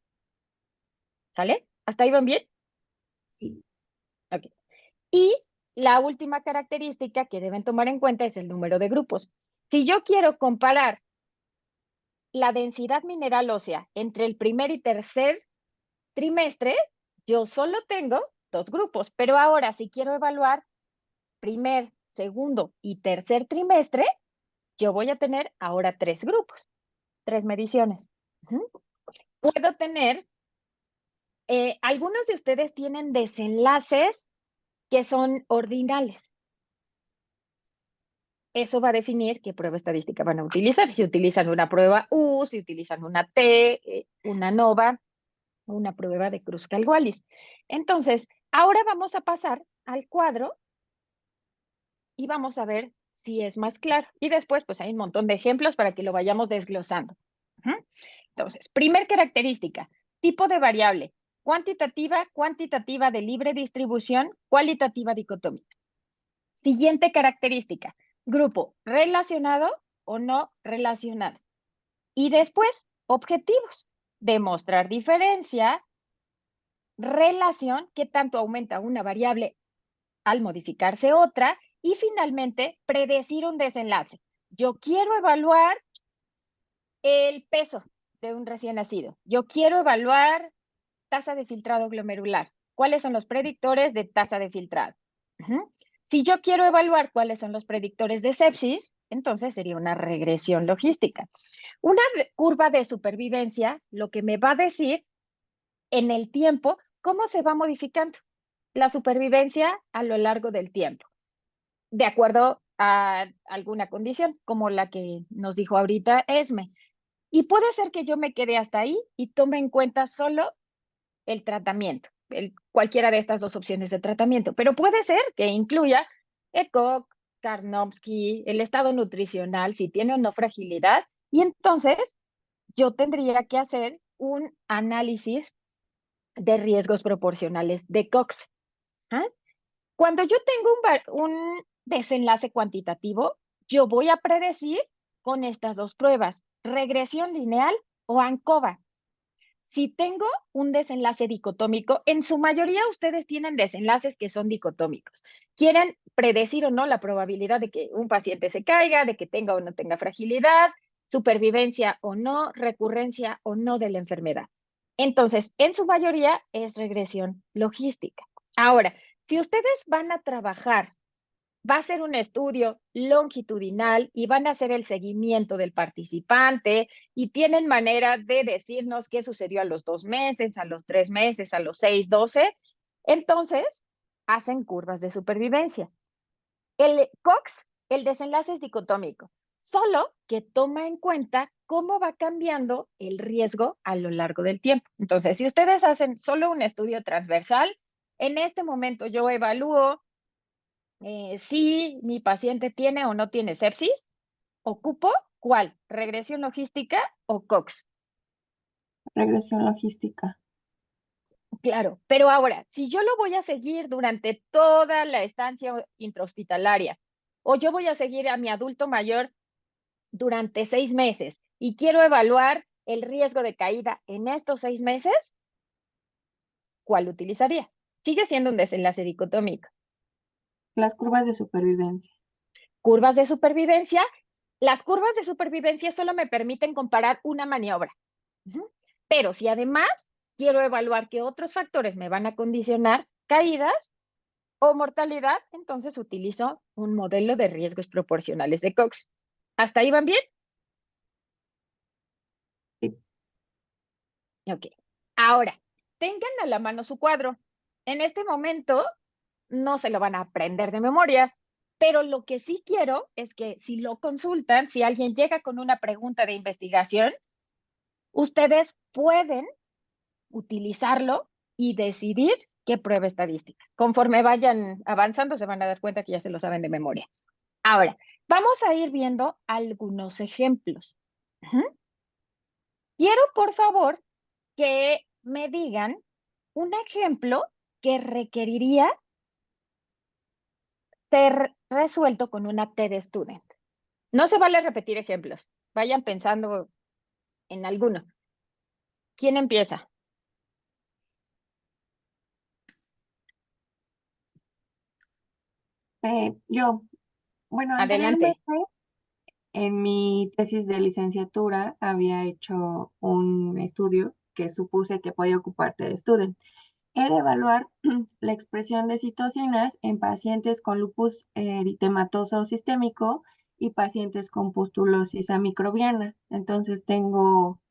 ¿Sale? ¿Hasta ahí van bien? Sí. Ok. Y la última característica que deben tomar en cuenta es el número de grupos. Si yo quiero comparar la densidad mineral ósea entre el primer y tercer trimestre, yo solo tengo dos grupos, pero ahora si quiero evaluar primer, segundo y tercer trimestre, yo voy a tener ahora tres grupos, tres mediciones. Ujú. Puedo tener, algunos de ustedes tienen desenlaces que son ordinales. Eso va a definir qué prueba estadística van a utilizar. Si utilizan una prueba U, si utilizan una T, una NOVA, o una prueba de Kruskal-Wallis. Entonces, ahora vamos a pasar al cuadro y vamos a ver si es más claro. Y después, pues hay un montón de ejemplos para que lo vayamos desglosando. Ujú. Entonces, primer característica, tipo de variable, cuantitativa de libre distribución, cualitativa dicotómica. Siguiente característica, grupo relacionado o no relacionado. Y después, objetivos, demostrar diferencia, relación, qué tanto aumenta una variable al modificarse otra, y finalmente, predecir un desenlace. Yo quiero evaluar el peso de un recién nacido. Yo quiero evaluar tasa de filtrado glomerular. ¿Cuáles son los predictores de tasa de filtrado? Ujú. Si yo quiero evaluar cuáles son los predictores de sepsis, entonces sería una regresión logística. Una curva de supervivencia, lo que me va a decir en el tiempo cómo se va modificando la supervivencia a lo largo del tiempo, de acuerdo a alguna condición, como la que nos dijo ahorita Esme. Y puede ser que yo me quede hasta ahí y tome en cuenta solo el tratamiento, cualquiera de estas dos opciones de tratamiento, pero puede ser que incluya ECOG, Karnofsky, el estado nutricional, si tiene o no fragilidad, y entonces yo tendría que hacer un análisis de riesgos proporcionales de Cox. ¿Ah? Cuando yo tengo un desenlace cuantitativo, yo voy a predecir con estas dos pruebas, regresión lineal o ANCOVA. Si tengo un desenlace dicotómico, en su mayoría ustedes tienen desenlaces que son dicotómicos. Quieren predecir o no la probabilidad de que un paciente se caiga, de que tenga o no tenga fragilidad. supervivencia o no, recurrencia o no de la enfermedad. Entonces, en su mayoría es regresión logística. Ahora, si ustedes van a trabajar, va a ser un estudio longitudinal y van a hacer el seguimiento del participante y tienen manera de decirnos qué sucedió a los 2 meses, a los 3 meses, a los 6, 12. Entonces, hacen curvas de supervivencia. El COX, el desenlace es dicotómico, solo que toma en cuenta cómo va cambiando el riesgo a lo largo del tiempo. Entonces, si ustedes hacen solo un estudio transversal, en este momento yo evalúo si mi paciente tiene o no tiene sepsis. ¿Ocupo cuál? ¿Regresión logística o COX? Regresión logística. Claro, pero ahora, si yo lo voy a seguir durante toda la estancia intrahospitalaria, o yo voy a seguir a mi adulto mayor durante 6 meses y quiero evaluar el riesgo de caída en estos 6 meses, ¿cuál utilizaría? Sigue siendo un desenlace dicotómico. Las curvas de supervivencia. Curvas de supervivencia. Las curvas de supervivencia solo me permiten comparar una maniobra. Pero si además quiero evaluar qué otros factores me van a condicionar caídas o mortalidad, entonces utilizo un modelo de riesgos proporcionales de Cox. ¿Hasta ahí van bien? Sí. Ok. Ahora, tengan a la mano su cuadro. En este momento no se lo van a aprender de memoria, pero lo que sí quiero es que si lo consultan, si alguien llega con una pregunta de investigación, ustedes pueden utilizarlo y decidir qué prueba estadística. Conforme vayan avanzando, se van a dar cuenta que ya se lo saben de memoria. Ahora, vamos a ir viendo algunos ejemplos. Quiero, por favor, que me digan un ejemplo que requeriría ser resuelto con una TED Student. No se vale repetir ejemplos. Vayan pensando en alguno. ¿Quién empieza? Yo, bueno, Adelante. anteriormente en mi tesis de licenciatura había hecho un estudio que supuse que podía ocuparte de student. Era evaluar la expresión de citocinas en pacientes con lupus eritematoso sistémico y pacientes con pustulosis amicrobiana. Entonces tengo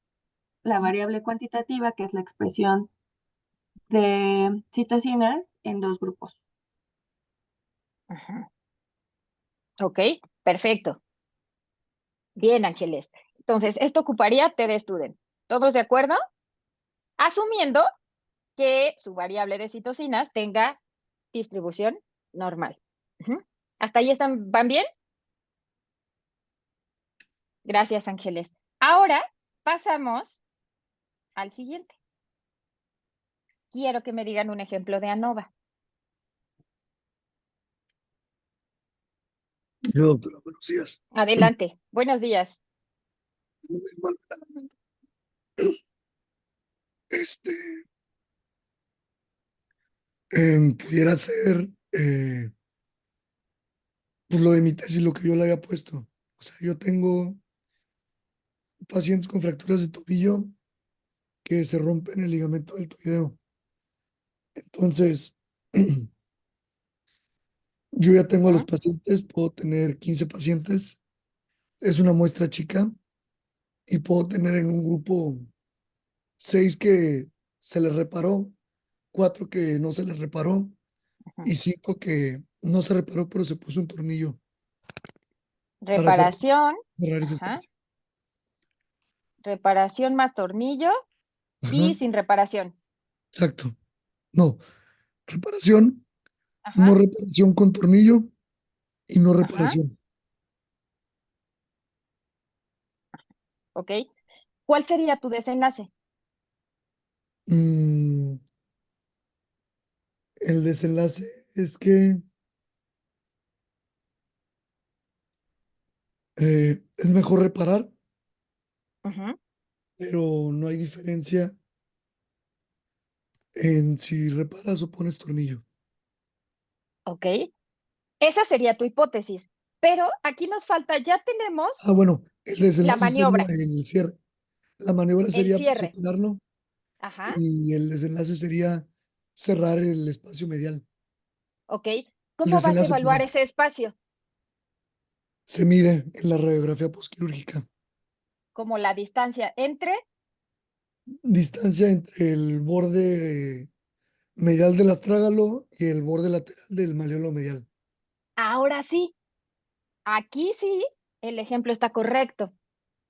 la variable cuantitativa, que es la expresión de citocinas en 2 grupos. Ok, perfecto. Bien, Ángeles. Entonces, esto ocuparía TED Student. ¿Todos de acuerdo? Asumiendo que su variable de citocinas tenga distribución normal. ¿Hasta ahí van bien? Gracias, Ángeles. Ahora pasamos al siguiente. Quiero que me digan un ejemplo de ANOVA. Yo, doctora, buenos días. Adelante. Buenos días. Este, pudiera ser pues, lo de mi tesis, lo que yo le había puesto. O sea, yo tengo pacientes con fracturas de tobillo que se rompen el ligamento deltoideo. Entonces, yo ya tengo a los pacientes, puedo tener 15 pacientes. Es una muestra chica y puedo tener en un grupo 6 que se les reparó, 4 que no se les reparó y 5 que no se reparó, pero se puso un tornillo para Reparación. cerrar ese Ajá. espacio. Reparación más tornillo y Ajá, sin reparación. exacto. No, reparación, Ajá. no reparación con tornillo y no Ajá. reparación. Ok. ¿Cuál sería tu desenlace? Mm, el desenlace es que es mejor reparar, pero no hay diferencia en si reparas o pones tornillo. Ok. Esa sería tu hipótesis. Pero aquí nos falta, ya tenemos. Ah, bueno, El La desenlace sería maniobra, el cierre. La maniobra el sería pues, cierre. superarlo Ajá, y el desenlace sería cerrar el espacio medial. ok. El ¿Cómo vas a desenlace, evaluar perdón, ese espacio? se mide en la radiografía postquirúrgica. Como la distancia entre, Distancia entre el borde medial del astrágalo y el borde lateral del maleolo medial. ahora sí, aquí sí, el ejemplo está correcto.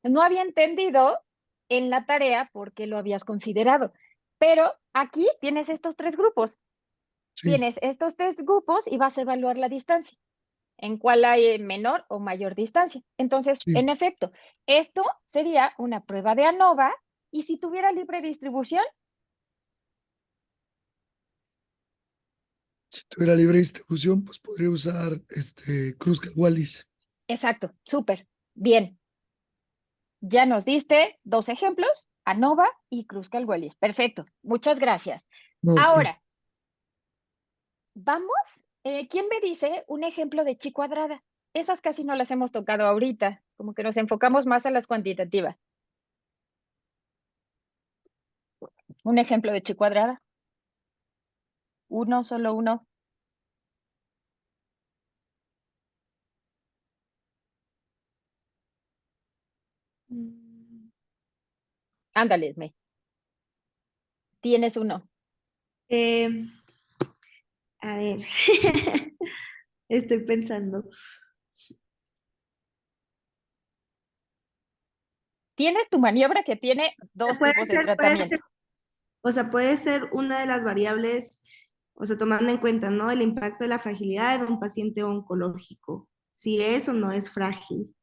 No había entendido en la tarea por qué lo habías considerado, pero aquí tienes estos tres grupos. Sí, Tienes estos tres grupos y vas a evaluar la distancia, en cuál hay menor o mayor distancia. Entonces, sí. en efecto, esto sería una prueba de ANOVA y si tuviera libre distribución, Si tuviera libre distribución, pues podría usar Kruskal-Wallis. exacto, súper, bien. Ya nos diste dos ejemplos, ANOVA y Kruskal-Wallis. Perfecto, muchas gracias. No, que Ahora, vamos, ¿quién me dice un ejemplo de chi cuadrada? Esas casi no las hemos tocado ahorita, como que nos enfocamos más a las cuantitativas. Un ejemplo de chi cuadrada. Uno, solo uno. Ándale, Esme. Tienes uno. Eh, a ver, estoy pensando. Tienes tu maniobra que tiene dos Puede tipos de ser, puede ser, tratamiento. o sea, puede ser una de las variables, o sea, tomando en cuenta, ¿no? El impacto de la fragilidad de un paciente oncológico. Si es o no es frágil.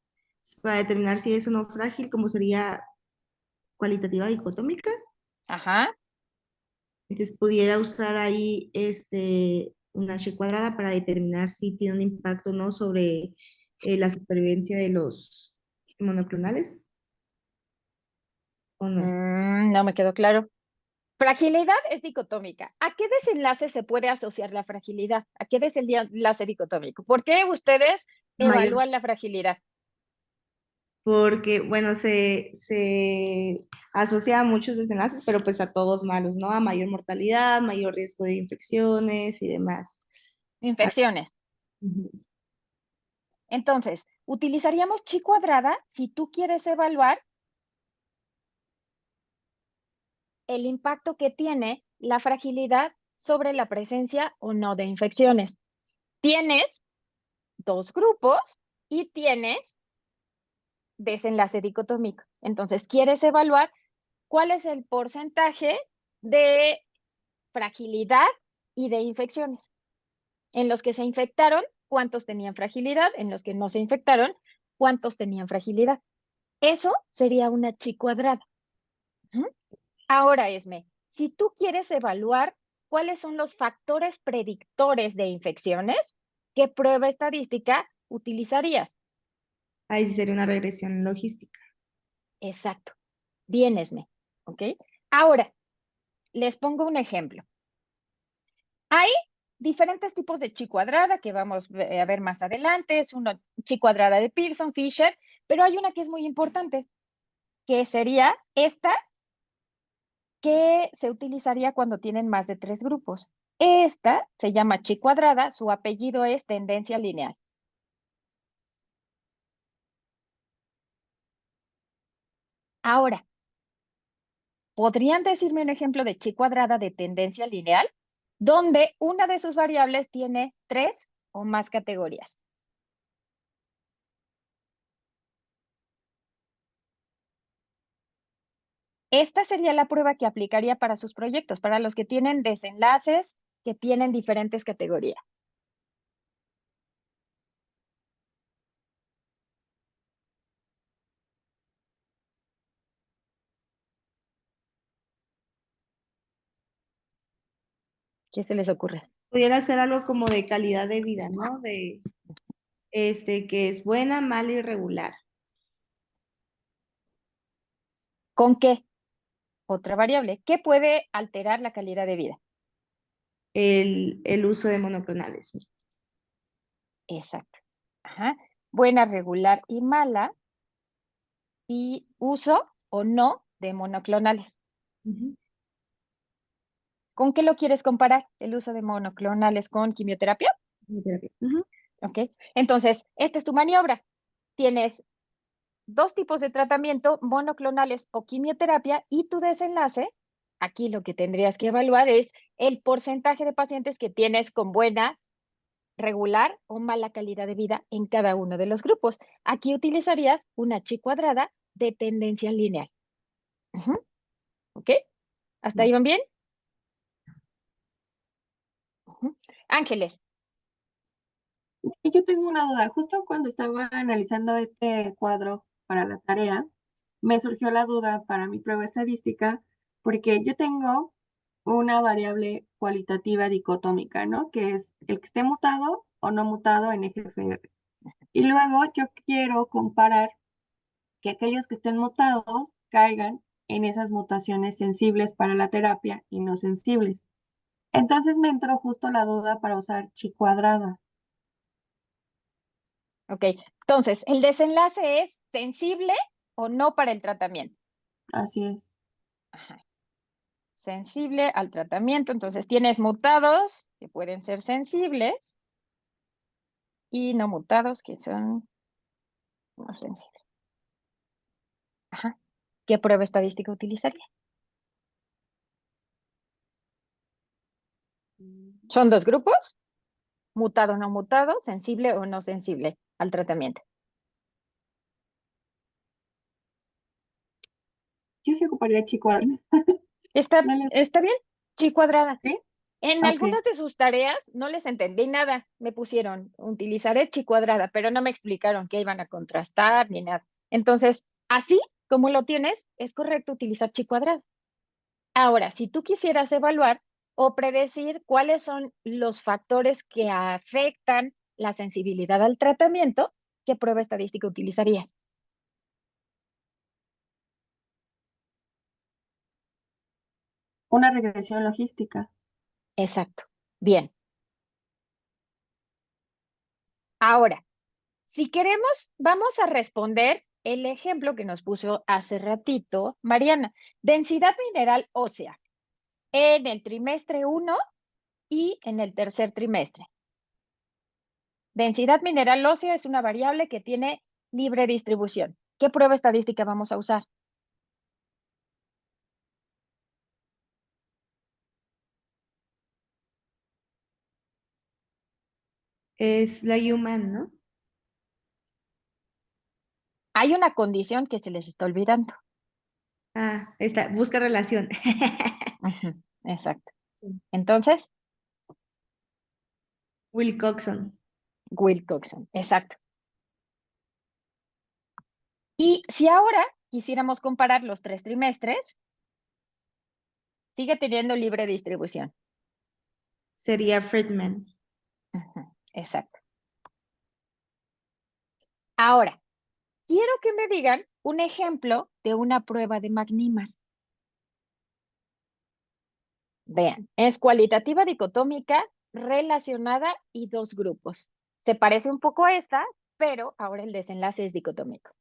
Para determinar si es o no frágil, ¿cómo sería cualitativa dicotómica? Ajá. Entonces pudiera usar ahí una H cuadrada para determinar si tiene un impacto o no sobre la supervivencia de los monoclonales o no. No me quedó claro. Fragilidad es dicotómica. ¿A qué desenlace se puede asociar la fragilidad? ¿A qué desenlace dicotómico? ¿Por qué ustedes Mayor, evalúan la fragilidad? porque, bueno, se asocia a muchos desenlaces, pero pues a todos malos, ¿no? A mayor mortalidad, mayor riesgo de infecciones y demás. Ah, Infecciones. ujú. Entonces, utilizaríamos chi cuadrada si tú quieres evaluar el impacto que tiene la fragilidad sobre la presencia o no de infecciones. Tienes dos grupos y tienes desenlace dicotómico. Entonces, quieres evaluar cuál es el porcentaje de fragilidad y de infecciones. En los que se infectaron, ¿cuántos tenían fragilidad? En los que no se infectaron, ¿cuántos tenían fragilidad? Eso sería una chi cuadrada. ¿Mm? Ahora, Esme, si tú quieres evaluar cuáles son los factores predictores de infecciones, ¿qué prueba estadística utilizarías? Ahí sí sería una regresión logística. Exacto. Bien, Esme. ¿Ok? Ahora, les pongo un ejemplo. Hay diferentes tipos de chi cuadrada que vamos a ver más adelante. Es una chi cuadrada de Pearson, Fisher, pero hay una que es muy importante, que sería esta que se utilizaría cuando tienen más de tres grupos. Esta se llama chi cuadrada, su apellido es tendencia lineal. Ahora, ¿podrían decirme un ejemplo de chi cuadrada de tendencia lineal donde una de sus variables tiene tres o más categorías? Esta sería la prueba que aplicaría para sus proyectos, para los que tienen desenlaces que tienen diferentes categorías. ¿Qué se les ocurre? Pudiera ser algo como de calidad de vida, ¿no? De que es buena, mala y regular. ¿Con qué? Otra variable. ¿Qué puede alterar la calidad de vida? El uso de monoclonales. Exacto. Ajá. Buena, regular y mala. y uso o no de monoclonales. Ujú. ¿Con qué lo quieres comparar? ¿El uso de monoclonales con quimioterapia? Quimioterapia. Ujú. ¿Ok? Entonces, esta es tu maniobra. Tienes dos tipos de tratamiento, monoclonales o quimioterapia, y tu desenlace, aquí lo que tendrías que evaluar es el porcentaje de pacientes que tienes con buena, regular o mala calidad de vida en cada uno de los grupos. Aquí utilizarías una chi cuadrada de tendencia lineal. Ujú, ¿ok? ¿Hasta ahí Vale. van bien? Ujú. Ángeles, Y yo tengo una duda. Justo cuando estaba analizando este cuadro para la tarea, me surgió la duda para mi prueba estadística, porque yo tengo una variable cualitativa dicotómica, ¿no? Que es el que esté mutado o no mutado en EGFR. Y luego yo quiero comparar que aquellos que estén mutados caigan en esas mutaciones sensibles para la terapia y no sensibles. Entonces me entró justo la duda para usar chi cuadrada. ok. Entonces, el desenlace es sensible o no para el tratamiento. Así es. Ajá. Sensible al tratamiento. Entonces, tienes mutados que pueden ser sensibles y no mutados que son no sensibles. Ajá. ¿Qué prueba estadística utilizaría? Son dos grupos, mutado o no mutado, sensible o no sensible al tratamiento. Yo sí ocuparía chi cuadrada. ¿Está, No le- está bien? Chi cuadrada. ¿Sí? En Ok. algunas de sus tareas no les entendí nada. Me pusieron utilizaré chi cuadrada, pero no me explicaron qué iban a contrastar ni nada. Entonces, así como lo tienes, es correcto utilizar chi cuadrada. Ahora, si tú quisieras evaluar o predecir cuáles son los factores que afectan la sensibilidad al tratamiento, ¿qué prueba estadística utilizarías? Una regresión logística. Exacto. Bien. Ahora, si queremos, vamos a responder el ejemplo que nos puso hace ratito Mariana. Densidad mineral ósea en el trimestre 1 y en el tercer trimestre. Densidad mineral ósea es una variable que tiene libre distribución. ¿Qué prueba estadística vamos a usar? Es la human, ¿no? Hay una condición que se les está olvidando. Ah, está, busca relación. Ujú, exacto. Sí. Entonces, Wilcoxon. Wilcoxon, exacto. Y si ahora quisiéramos comparar los 3 trimestres, sigue teniendo libre distribución. Sería Friedman. Ujú, exacto. Ahora, quiero que me digan un ejemplo de una prueba de McNemark. Vean, es cualitativa dicotómica, relacionada y dos grupos. Se parece un poco a esta, pero ahora el desenlace es dicotómico.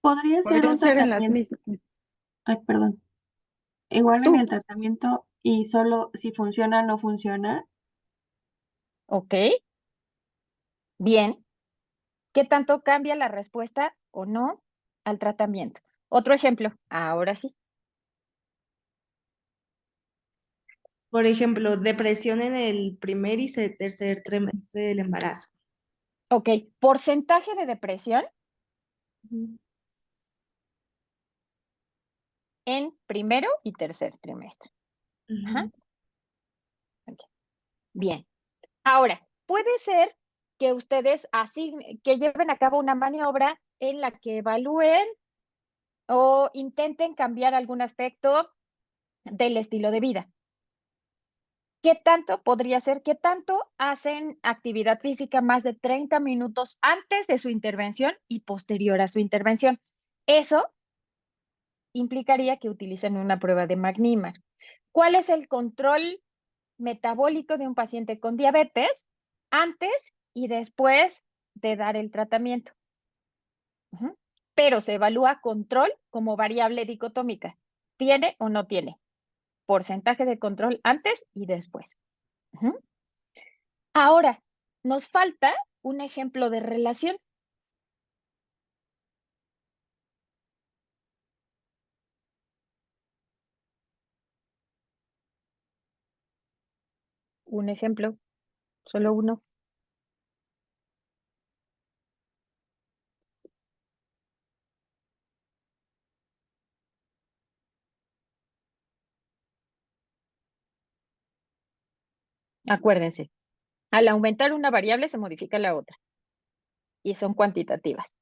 Podría ser un Podrían ser en las tratamiento. mismas. Ay, perdón. Igual en Tú, el tratamiento y solo si funciona o no funciona. ¿Ok? Bien. ¿Qué tanto cambia la respuesta o no al tratamiento? Otro ejemplo, ahora sí. por ejemplo, depresión en el primer y tercer trimestre del embarazo. Ok, porcentaje de depresión Ujú. en primero y tercer trimestre. Ajá, Ujú. ok, bien. Ahora, puede ser que ustedes que lleven a cabo una maniobra en la que evalúen o intenten cambiar algún aspecto del estilo de vida. ¿Qué tanto podría ser? ¿Qué tanto hacen actividad física más de 30 minutos antes de su intervención y posterior a su intervención? Eso implicaría que utilicen una prueba de McNemark. ¿Cuál es el control metabólico de un paciente con diabetes? antes y después de dar el tratamiento. Pero se evalúa control como variable dicotómica. ¿Tiene o no tiene? Porcentaje de control antes y después. Ahora, nos falta un ejemplo de relación. Un ejemplo, solo uno. Acuérdense, al aumentar una variable se modifica la otra y son cuantitativas.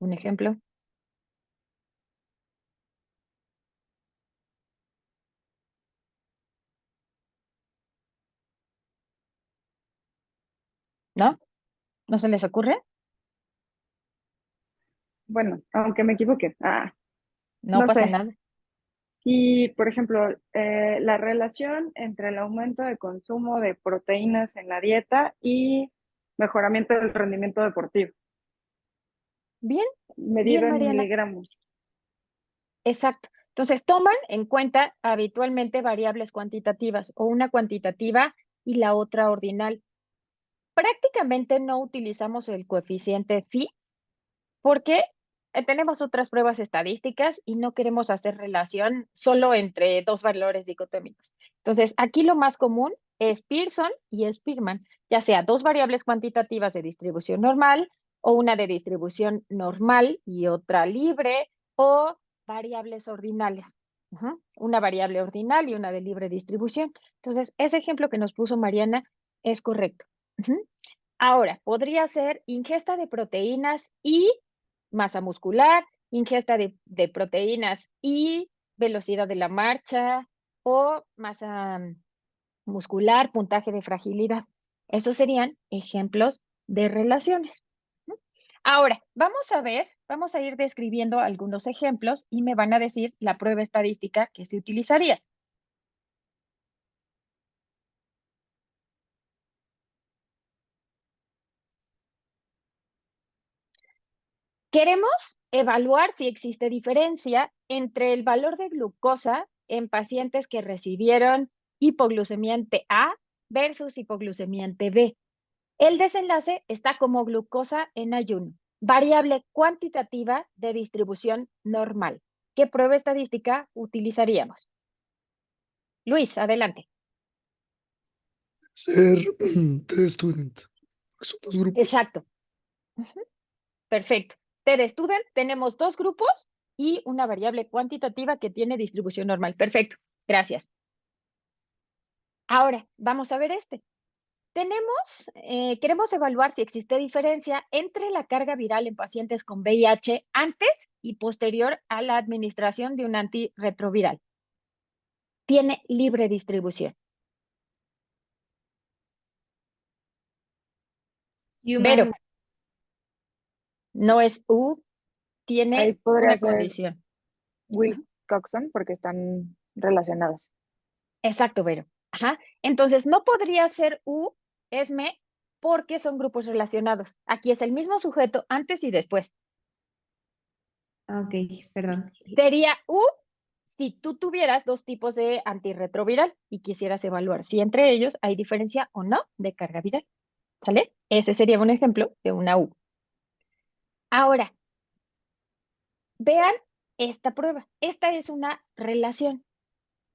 Un ejemplo. ¿No? ¿No se les ocurre? Bueno, aunque me equivoque. No No pasa sé. nada. Y, por ejemplo, la relación entre el aumento de consumo de proteínas en la dieta y mejoramiento del rendimiento deportivo, Bien, medido bien, en Mariana. miligramos. Exacto. Entonces, toman en cuenta habitualmente variables cuantitativas o una cuantitativa y la otra ordinal. Prácticamente no utilizamos el coeficiente phi porque tenemos otras pruebas estadísticas y no queremos hacer relación solo entre dos valores dicotómicos. Entonces, aquí lo más común es Pearson y Spearman, ya sea dos variables cuantitativas de distribución normal o una de distribución normal y otra libre o variables ordinales. Una variable ordinal y una de libre distribución. Entonces, ese ejemplo que nos puso Mariana es correcto. Ahora, podría ser ingesta de proteínas y masa muscular, ingesta de proteínas y velocidad de la marcha o masa muscular, puntaje de fragilidad. Esos serían ejemplos de relaciones. Ahora, vamos a ir describiendo algunos ejemplos y me van a decir la prueba estadística que se utilizaría. Queremos evaluar si existe diferencia entre el valor de glucosa en pacientes que recibieron hipoglucemiante A versus hipoglucemiante B. El desenlace está como glucosa en ayuno, variable cuantitativa de distribución normal. ¿Qué prueba estadística utilizaríamos? Luis, adelante. Ser TD Student, que son dos grupos. Exacto. Perfecto. TD Student, tenemos dos grupos y una variable cuantitativa que tiene distribución normal. Perfecto. Gracias. Ahora, vamos a ver este. Queremos evaluar si existe diferencia entre la carga viral en pacientes con VIH antes y posterior a la administración de un antirretroviral. Tiene libre distribución. Vero, Human, no es U, Ahí tiene podría una ser condición. Wilcoxon porque están relacionados. Exacto, Vero. Ajá. Entonces, no podría ser U, ESME, porque son grupos relacionados. Aquí es el mismo sujeto antes y después. ok, perdón. Sería U si tú tuvieras dos tipos de antirretroviral y quisieras evaluar si entre ellos hay diferencia o no de carga viral. ¿Sale? Ese sería un ejemplo de una U. Ahora, vean esta prueba. Esta es una relación.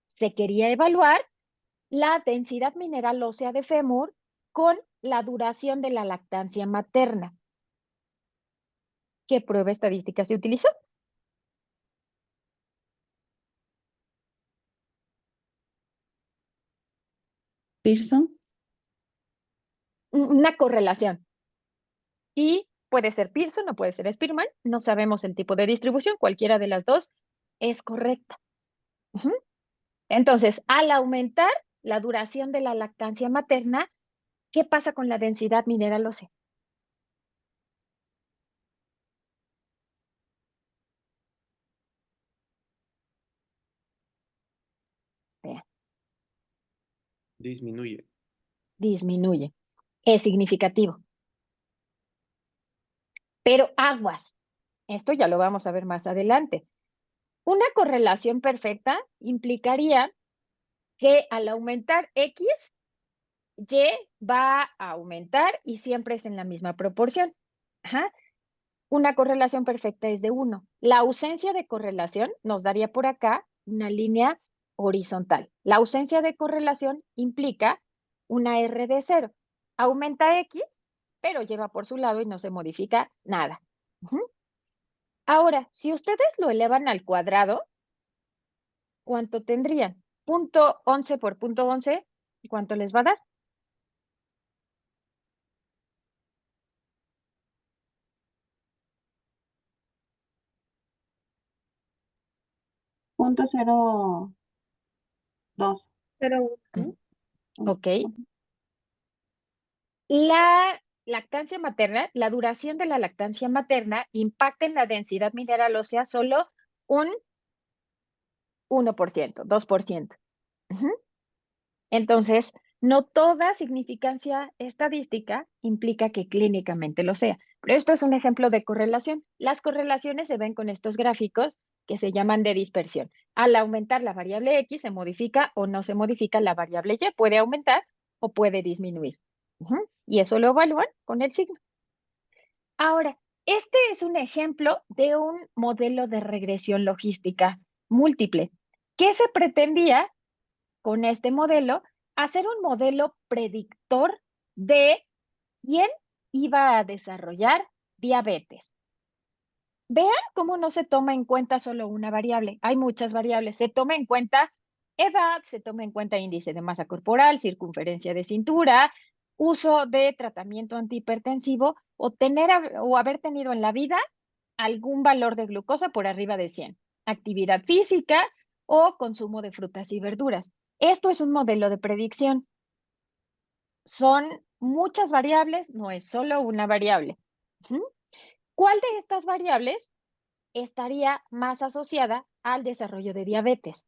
Se quería evaluar la densidad mineral ósea de fémur con la duración de la lactancia materna. ¿Qué prueba estadística se utilizó? Pearson. Una correlación. Y puede ser Pearson o puede ser Spearman. No sabemos el tipo de distribución. Cualquiera de las dos es correcta. Entonces, al aumentar la duración de la lactancia materna, ¿qué pasa con la densidad mineral ósea? Disminuye. Disminuye. Es significativo. Pero aguas. Esto ya lo vamos a ver más adelante. Una correlación perfecta implicaría que al aumentar X, Y va a aumentar y siempre es en la misma proporción. Ajá. Una correlación perfecta es de 1. La ausencia de correlación nos daría por acá una línea horizontal. La ausencia de correlación implica una R de 0. Aumenta X, pero lleva por su lado y no se modifica nada. Ujú. Ahora, si ustedes lo elevan al cuadrado, ¿cuánto tendrían? Punto 11 por punto 11, ¿cuánto les va a dar? Punto 0,2. 0,1, ¿no? Ok. La lactancia materna, la duración de la lactancia materna impacta en la densidad mineral ósea solo un 1%, 2%. Ujú. Entonces, no toda significancia estadística implica que clínicamente lo sea. Pero esto es un ejemplo de correlación. Las correlaciones se ven con estos gráficos que se llaman de dispersión. Al aumentar la variable X, se modifica o no se modifica la variable Y. Puede aumentar o puede disminuir. Ujú. Y eso lo evalúan con el signo. Ahora, este es un ejemplo de un modelo de regresión logística múltiple. ¿Qué se pretendía con este modelo? Hacer un modelo predictor de quién iba a desarrollar diabetes. Vean cómo no se toma en cuenta solo una variable. Hay muchas variables. Se toma en cuenta edad, se toma en cuenta índice de masa corporal, circunferencia de cintura, uso de tratamiento antihipertensivo o haber tenido en la vida algún valor de glucosa por arriba de 100, actividad física o consumo de frutas y verduras. Esto es un modelo de predicción. Son muchas variables, no es solo una variable. Ujú. ¿Cuál de estas variables estaría más asociada al desarrollo de diabetes?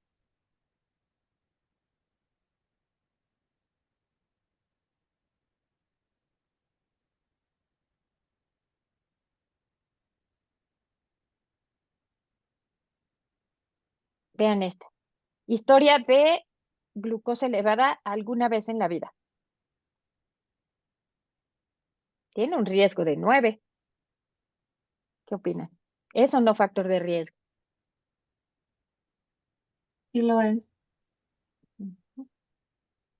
Vean esta. Historia de glucosa elevada alguna vez en la vida. Tiene un riesgo de 9. ¿Qué opinan? ¿Es o no factor de riesgo? Sí lo es. Ujú.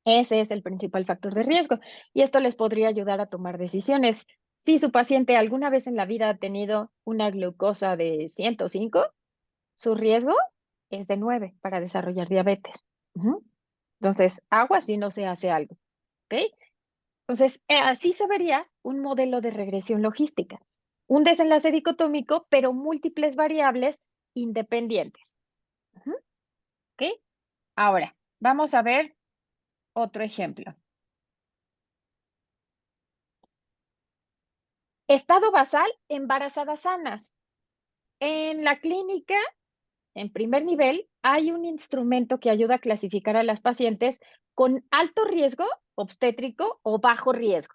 Ese es el principal factor de riesgo y esto les podría ayudar a tomar decisiones. Si su paciente alguna vez en la vida ha tenido una glucosa de 105, su riesgo es de 9 para desarrollar diabetes. Ujú. Entonces, agua si no se hace algo. ¿Ok? Entonces, así se vería un modelo de regresión logística. Un desenlace dicotómico, pero múltiples variables independientes. Ujú. ¿Ok? Ahora, vamos a ver otro ejemplo. Estado basal, embarazadas sanas. En la clínica, en primer nivel, hay un instrumento que ayuda a clasificar a las pacientes con alto riesgo obstétrico o bajo riesgo,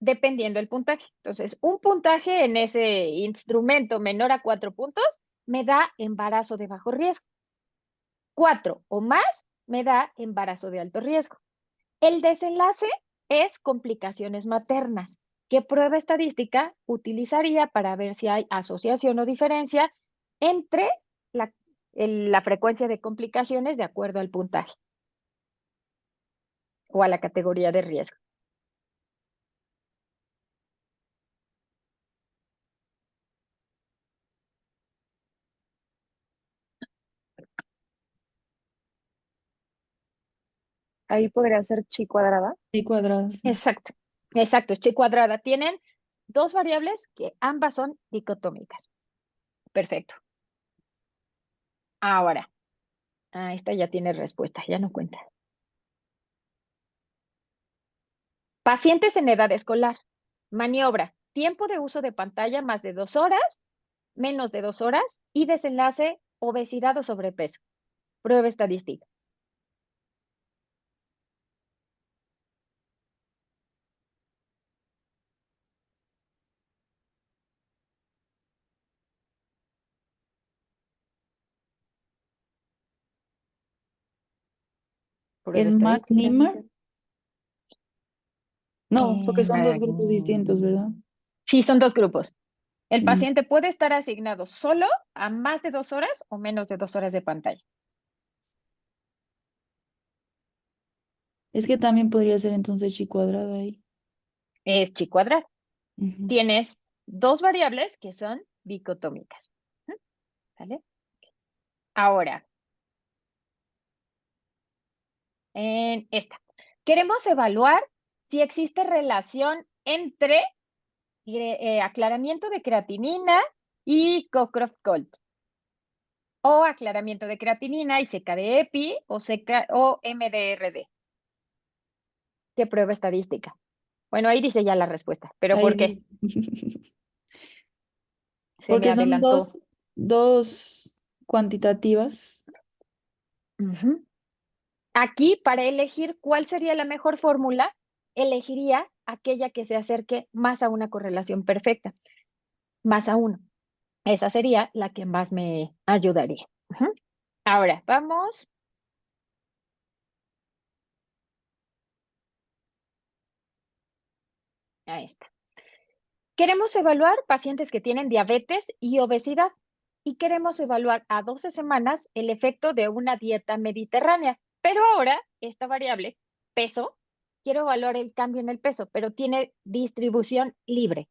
dependiendo del puntaje. Entonces, un puntaje en ese instrumento menor a 4 puntos me da embarazo de bajo riesgo. 4 o más me da embarazo de alto riesgo. El desenlace es complicaciones maternas. ¿Qué prueba estadística utilizaría para ver si hay asociación o diferencia entre la frecuencia de complicaciones de acuerdo al puntaje o a la categoría de riesgo? Ahí podría ser chi cuadrada. Y cuadradas. Exacto, exacto, es chi cuadrada. Tienen dos variables que ambas son dicotómicas. Perfecto. Ahora, esta ya tiene respuesta, ya no cuenta. Pacientes en edad escolar. Maniobra. Tiempo de uso de pantalla más de 2 horas, menos de 2 horas y desenlace obesidad o sobrepeso. Prueba estadística. prueba ¿El estadística. McNemar? No, porque son dos grupos distintos, ¿verdad? Sí, son dos grupos. El Sí. paciente puede estar asignado solo a más de 2 horas o menos de 2 horas de pantalla. Es que también podría ser entonces chi cuadrada ahí. Es chi cuadrado. Ujú. Tienes dos variables que son dicotómicas. ¿Vale? Ahora, en esta. Queremos evaluar si existe relación entre aclaramiento de creatinina y Cockcroft-Gault. O aclaramiento de creatinina y seca de EPI o MDRD. ¿Qué prueba estadística? Bueno, ahí dice ya la respuesta. ¿Pero Ahí por qué? dice. Se me Porque son adelantó. dos cuantitativas. Ujú. Aquí, para elegir cuál sería la mejor fórmula, elegiría aquella que se acerque más a una correlación perfecta, más a 1. Esa sería la que más me ayudaría. Ujú. Ahora, vamos. A esta. Queremos evaluar pacientes que tienen diabetes y obesidad y queremos evaluar a 12 semanas el efecto de una dieta mediterránea. Pero ahora, esta variable, peso, quiero evaluar el cambio en el peso, pero tiene distribución libre.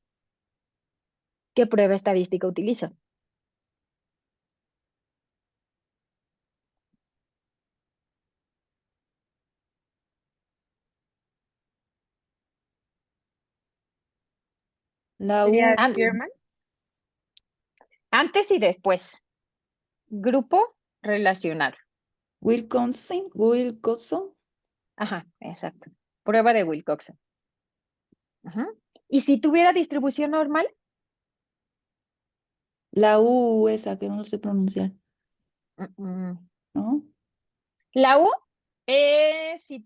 ¿Qué prueba estadística utilizo? La ¿Sería U, Spearman? Antes y después. Grupo relacionado. Wilcoxon. Ajá, exacto. Prueba de Wilcoxon. Ajá. ¿Y si tuviera distribución normal? La U esa que no lo sé pronunciar, ¿no? La U es si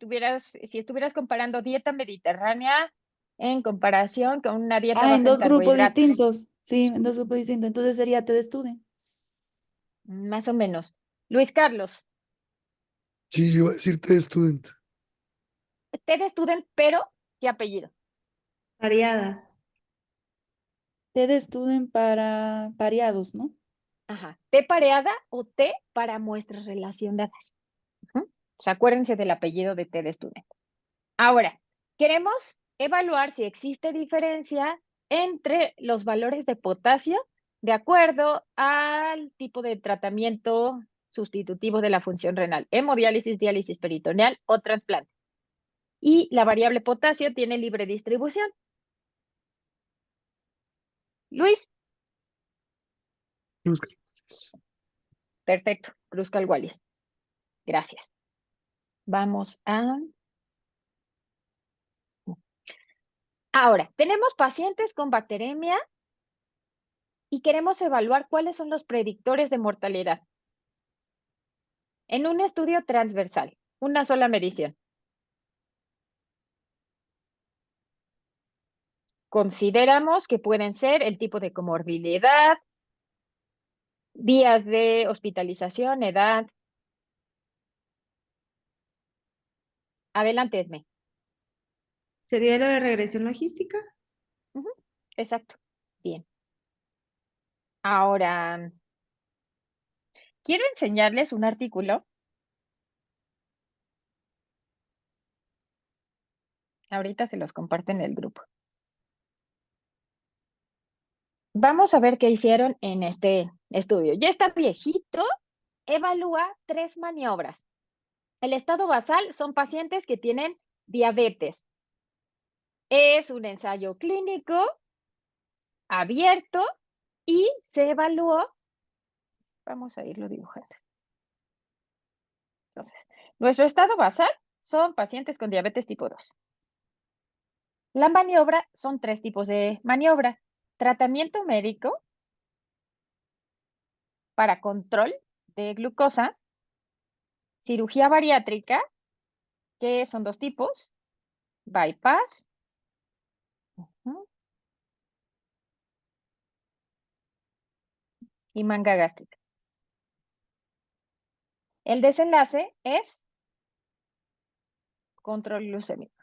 estuvieras comparando dieta mediterránea en comparación con una dieta Ah, en baja en dos grupos carbohidratos. distintos. Sí, en dos grupos distintos. Entonces sería T de Studen. Más o menos. Luis Carlos, Sí, yo iba a decirte student. T de Student, pero ¿qué apellido? Variada. T de Studen para pareados, ¿no? Ajá. T pareada o T para muestras relacionadas. Ujú. O sea, acuérdense del apellido de T de Student. Ahora, queremos evaluar si existe diferencia entre los valores de potasio de acuerdo al tipo de tratamiento sustitutivo de la función renal, hemodiálisis, diálisis peritoneal o trasplante. Y la variable potasio tiene libre distribución. Luis, perfecto, Cruz-Wallis. Gracias. Vamos a... Ahora, tenemos pacientes con bacteremia y queremos evaluar cuáles son los predictores de mortalidad. En un estudio transversal, una sola medición. Consideramos que pueden ser el tipo de comorbilidad, días de hospitalización, edad. Adelante, Esme. ¿Sería lo de regresión logística? Ujú, exacto. Bien. Ahora, quiero enseñarles un artículo. Ahorita se los comparto en el grupo. Vamos a ver qué hicieron en este estudio. Ya está viejito. Evalúa 3 maniobras. El estado basal son pacientes que tienen diabetes. Es un ensayo clínico abierto y se evaluó. Vamos a irlo dibujando. Entonces, nuestro estado basal son pacientes con diabetes tipo 2. La maniobra son 3 tipos de maniobra. Tratamiento médico para control de glucosa, cirugía bariátrica, que son 2 tipos, bypass, y manga gástrica. El desenlace es control glucémico.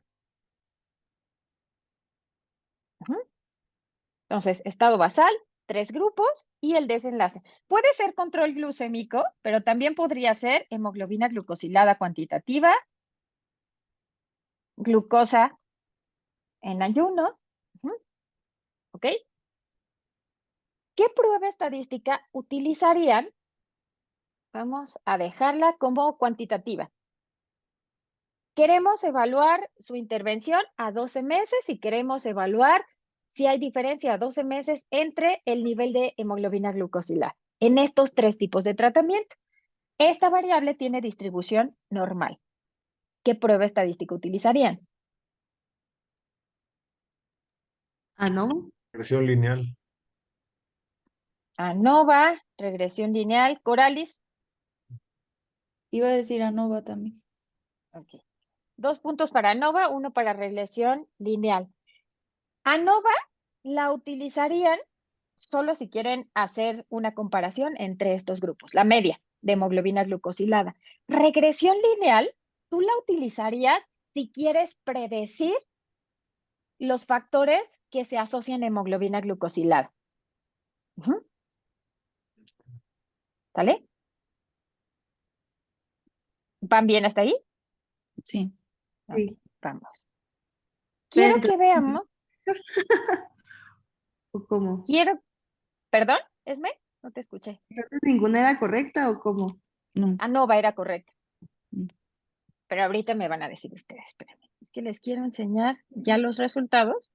Entonces, estado basal, 3 grupos y el desenlace. Puede ser control glucémico, pero también podría ser hemoglobina glucosilada cuantitativa, glucosa en ayuno. ¿Ok? ¿Qué prueba estadística utilizarían? Vamos a dejarla como cuantitativa. Queremos evaluar su intervención a 12 meses y queremos evaluar si hay diferencia a 12 meses entre el nivel de hemoglobina glucosilada en estos 3 tipos de tratamiento. Esta variable tiene distribución normal. ¿Qué prueba estadística utilizarían? ¿ANOVA? Regresión lineal. ANOVA, regresión lineal, Coralis. Iba a decir ANOVA también. Ok. 2 puntos para ANOVA, 1 para regresión lineal. ANOVA la utilizarían solo si quieren hacer una comparación entre estos grupos, la media de hemoglobina glucosilada. Regresión lineal, tú la utilizarías si quieres predecir los factores que se asocian a hemoglobina glucosilada. ¿Vale? ¿Van bien hasta ahí? Sí. Sí. Ok, vamos. Quiero Dentro- que veamos, ¿O cómo? perdón, Esme, no te escuché. ¿Entonces ninguna era correcta o cómo? No. ANOVA era correcta. Mm. Pero ahorita me van a decir ustedes, espérenme. Es que les quiero enseñar ya los resultados.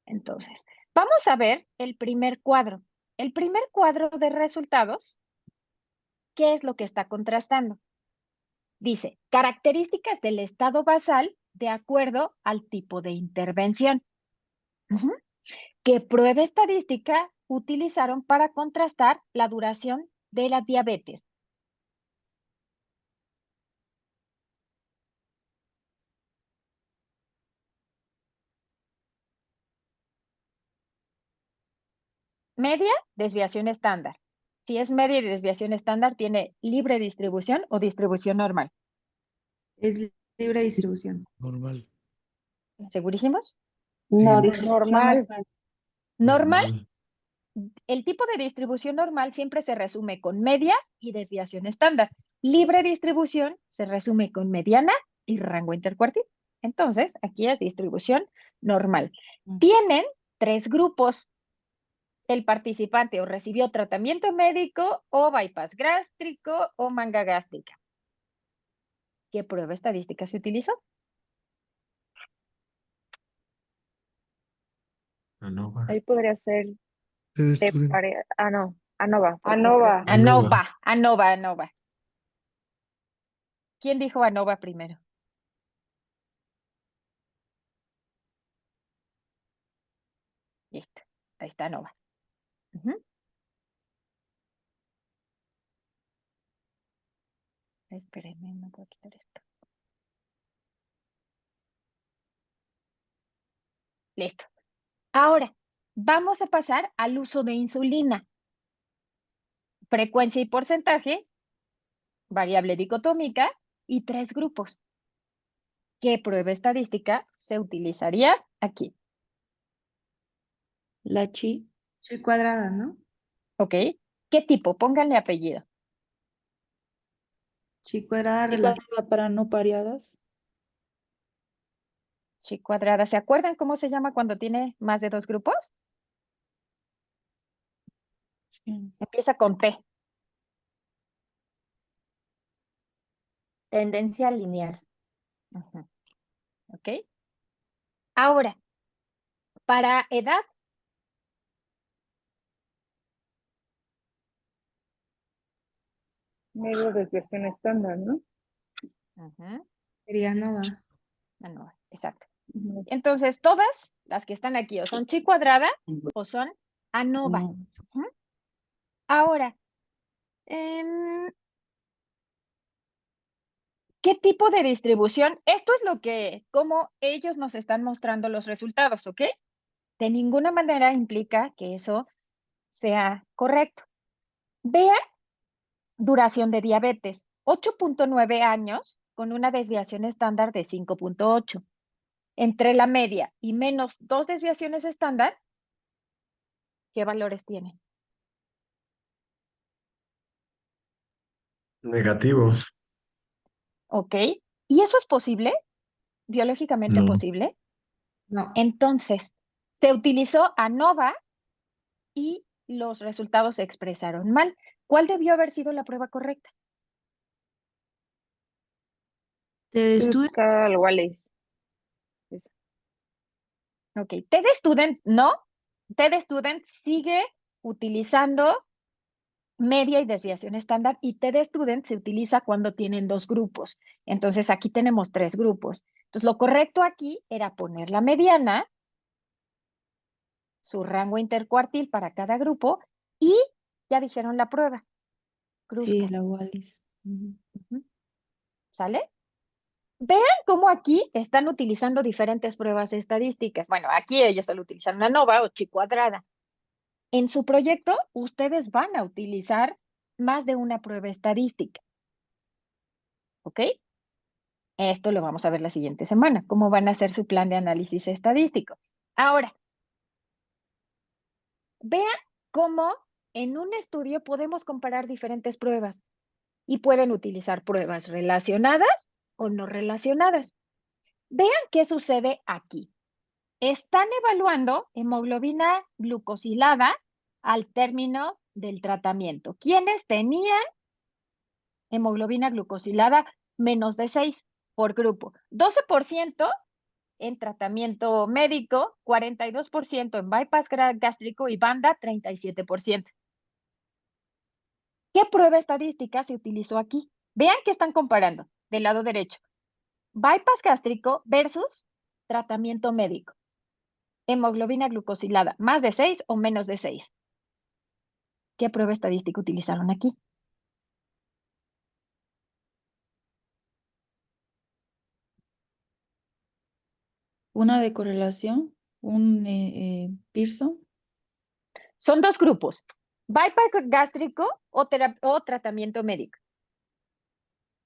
Entonces, vamos a ver el primer cuadro. El primer cuadro de resultados, ¿qué es lo que está contrastando? Dice, características del estado basal de acuerdo al tipo de intervención. ¿Qué prueba estadística utilizaron para contrastar la duración de la diabetes? Media, desviación estándar. Si es media y desviación estándar, ¿tiene libre distribución o distribución normal? Es libre distribución. Normal. ¿Segurísimos? No, Sí. distribución Normal. normal. Normal. El tipo de distribución normal siempre se resume con media y desviación estándar. Libre distribución se resume con mediana y rango intercuartil. Entonces, aquí es distribución normal. Tienen 3 grupos. El participante o recibió tratamiento médico o bypass gástrico o manga gástrica. ¿Qué prueba estadística se utilizó? ANOVA. Ahí podría ser De estudiante. No, ANOVA. por ANOVA. ejemplo. ANOVA. ¿Quién dijo ANOVA primero? Listo. Ahí está ANOVA. Espérenme, no puedo quitar esto. Listo. Ahora, vamos a pasar al uso de insulina. Frecuencia y porcentaje, variable dicotómica y 3 grupos. ¿Qué prueba estadística se utilizaría aquí? La chi. Chi cuadrada, ¿no? ¿Ok? ¿Qué tipo? Pónganle apellido. Chi cuadrada ¿Y relación. cuál va para no pareadas? Chi cuadrada. ¿Se acuerdan cómo se llama cuando tiene más de 2 grupos? Sí. Empieza con T. Tendencia lineal. ¿Ok? Ahora, para edad, Medio desviación estándar, ¿no? Sería ANOVA. no, exacto. Entonces, todas las que están aquí o son chi cuadrada o son ANOVA. No. Ahora, ¿qué tipo de distribución? Esto es como ellos nos están mostrando los resultados, ¿ok? De ninguna manera implica que eso sea correcto. Vean duración de diabetes, 8.9 años con una desviación estándar de 5.8. Entre la media y menos 2 desviaciones estándar, ¿qué valores tiene? Negativos. ¿Ok? ¿Y eso es posible? ¿Biológicamente No. posible? No. Entonces, se utilizó ANOVA y los resultados se expresaron mal. ¿Cuál debió haber sido la prueba correcta? ¿Te estudia? Carl Wallace. Esa. Ok, TED Student no. TED Student sigue utilizando media y desviación estándar y TED Student se utiliza cuando tienen 2 grupos. Entonces aquí tenemos 3 grupos. Entonces lo correcto aquí era poner la mediana, su rango intercuartil para cada grupo y ya dijeron la prueba. Sí, Kruskal. la Wallis. Ujú. Ujú. ¿Sale? Vean cómo aquí están utilizando diferentes pruebas estadísticas. Bueno, aquí ellos solo utilizan ANOVA o chi cuadrada. En su proyecto, ustedes van a utilizar más de una prueba estadística. ¿Ok? Esto lo vamos a ver la siguiente semana, cómo van a hacer su plan de análisis estadístico. Ahora, vean cómo en un estudio podemos comparar diferentes pruebas y pueden utilizar pruebas relacionadas o no relacionadas. Vean qué sucede aquí. Están evaluando hemoglobina glucosilada al término del tratamiento. ¿Quiénes tenían hemoglobina glucosilada menos de 6 por grupo? 12% en tratamiento médico, 42% en bypass gástrico y banda, 37%. ¿Qué prueba estadística se utilizó aquí? Vean que están comparando del lado derecho. Bypass gástrico versus tratamiento médico. Hemoglobina glucosilada, más de 6 o menos de 6. ¿Qué prueba estadística utilizaron aquí? Una de correlación, un Pearson. Son 2 grupos, bypass gástrico o tratamiento médico.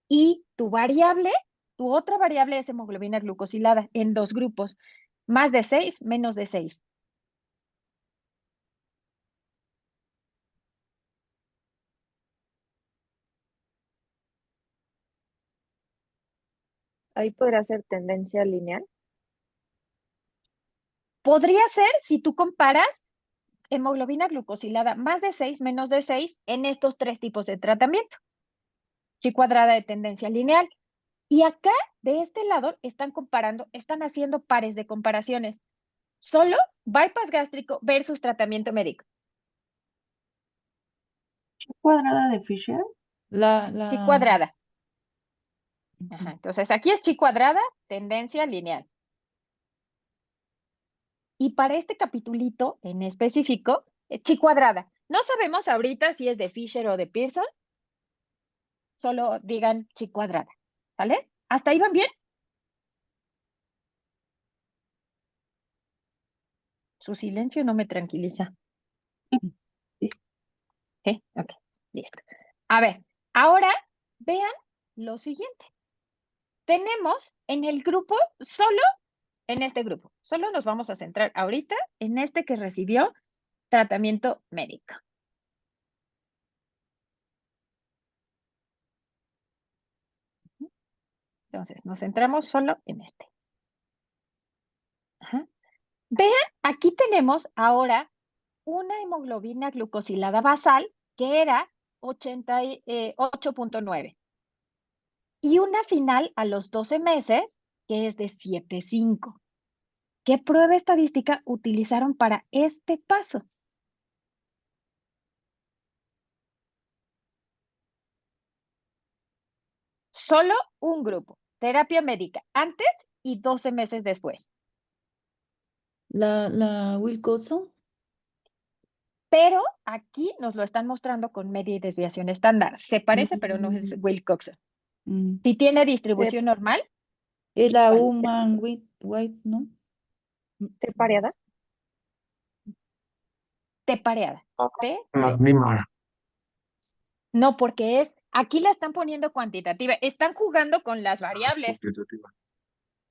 Y tu variable, tu otra variable es hemoglobina glucosilada en 2 grupos, más de 6, menos de 6. Ahí podrá ser tendencia lineal. Podría ser si tú comparas hemoglobina glucosilada más de 6, menos de 6 en estos 3 tipos de tratamiento. Chi cuadrada de tendencia lineal. Y acá, de este lado, están comparando, están haciendo pares de comparaciones. Solo bypass gástrico versus tratamiento médico. ¿Cuadrada de Fisher? Chi cuadrada. Ujú. Ajá, entonces aquí es chi cuadrada, tendencia lineal. Y para este capitulito en específico, chi cuadrada. No sabemos ahorita si es de Fisher o de Pearson. Solo digan chi cuadrada. ¿Vale? ¿Hasta ahí van bien? Su silencio no me tranquiliza. Ok, listo. A ver, ahora vean lo siguiente. Tenemos en el grupo, solo en este grupo, solo nos vamos a centrar ahorita en este que recibió tratamiento médico. Entonces, nos centramos solo en este. Ajá. Vean, aquí tenemos ahora una hemoglobina glucosilada basal que era 8.9 y una final a los 12 meses que es de 7.5. ¿Qué prueba estadística utilizaron para este paso? Solo un grupo, terapia médica, antes y 12 meses después. La Wilcoxon. Pero aquí nos lo están mostrando con media y desviación estándar. Se parece, pero no es Wilcoxon. Mm. Si tiene Te, distribución normal, Es la ¿cuál? Human White, ¿no? te pareada. T pareada. T, La Nimar. no, porque es Aquí la están poniendo cuantitativa. Están jugando con las variables. Cuantitativa.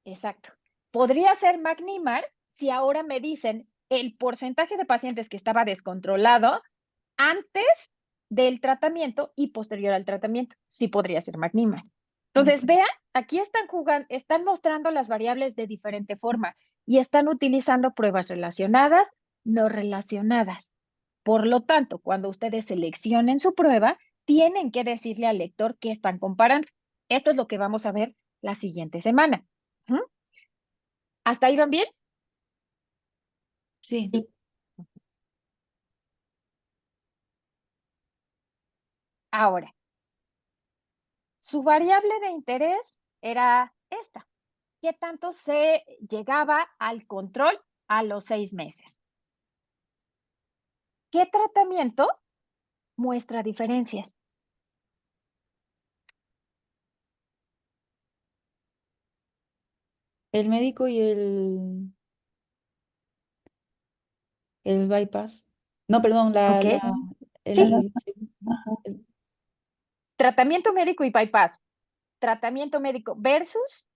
Exacto. Podría ser McNemar si ahora me dicen el porcentaje de pacientes que estaba descontrolado antes del tratamiento y posterior al tratamiento. Sí podría ser McNemar. Entonces, vean, aquí están jugando, están mostrando las variables de diferente forma y están utilizando pruebas relacionadas, no relacionadas. Por lo tanto, cuando ustedes seleccionen su prueba, tienen que decirle al lector qué están comparando. Esto es lo que vamos a ver la siguiente semana. ¿Mm? ¿Hasta ahí van bien? Sí. Ahora, su variable de interés era esta. ¿Qué tanto se llegaba al control a los 6 meses? ¿Qué tratamiento muestra diferencias? El médico y el bypass. No, perdón, ¿Ok? Sí, sí, el- tratamiento médico y bypass. Tratamiento médico versus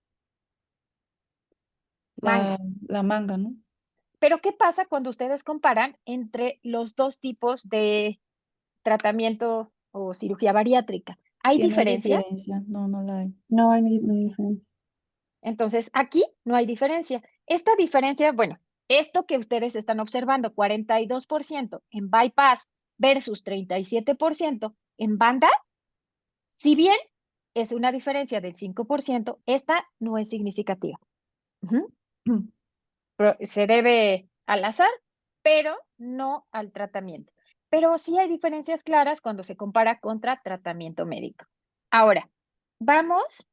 manga. la manga, ¿no? Pero, ¿qué pasa cuando ustedes comparan entre los dos tipos de tratamiento o cirugía bariátrica? ¿Hay Que no hay diferencia? diferencia. No, no la hay. No hay diferencia. Entonces, aquí no hay diferencia. Esta diferencia, bueno, esto que ustedes están observando, 42% en bypass versus 37% en banda, si bien es una diferencia del 5%, esta no es significativa. Ujú. Se debe al azar, pero no al tratamiento. Pero sí hay diferencias claras cuando se compara contra tratamiento médico. Ahora, vamos,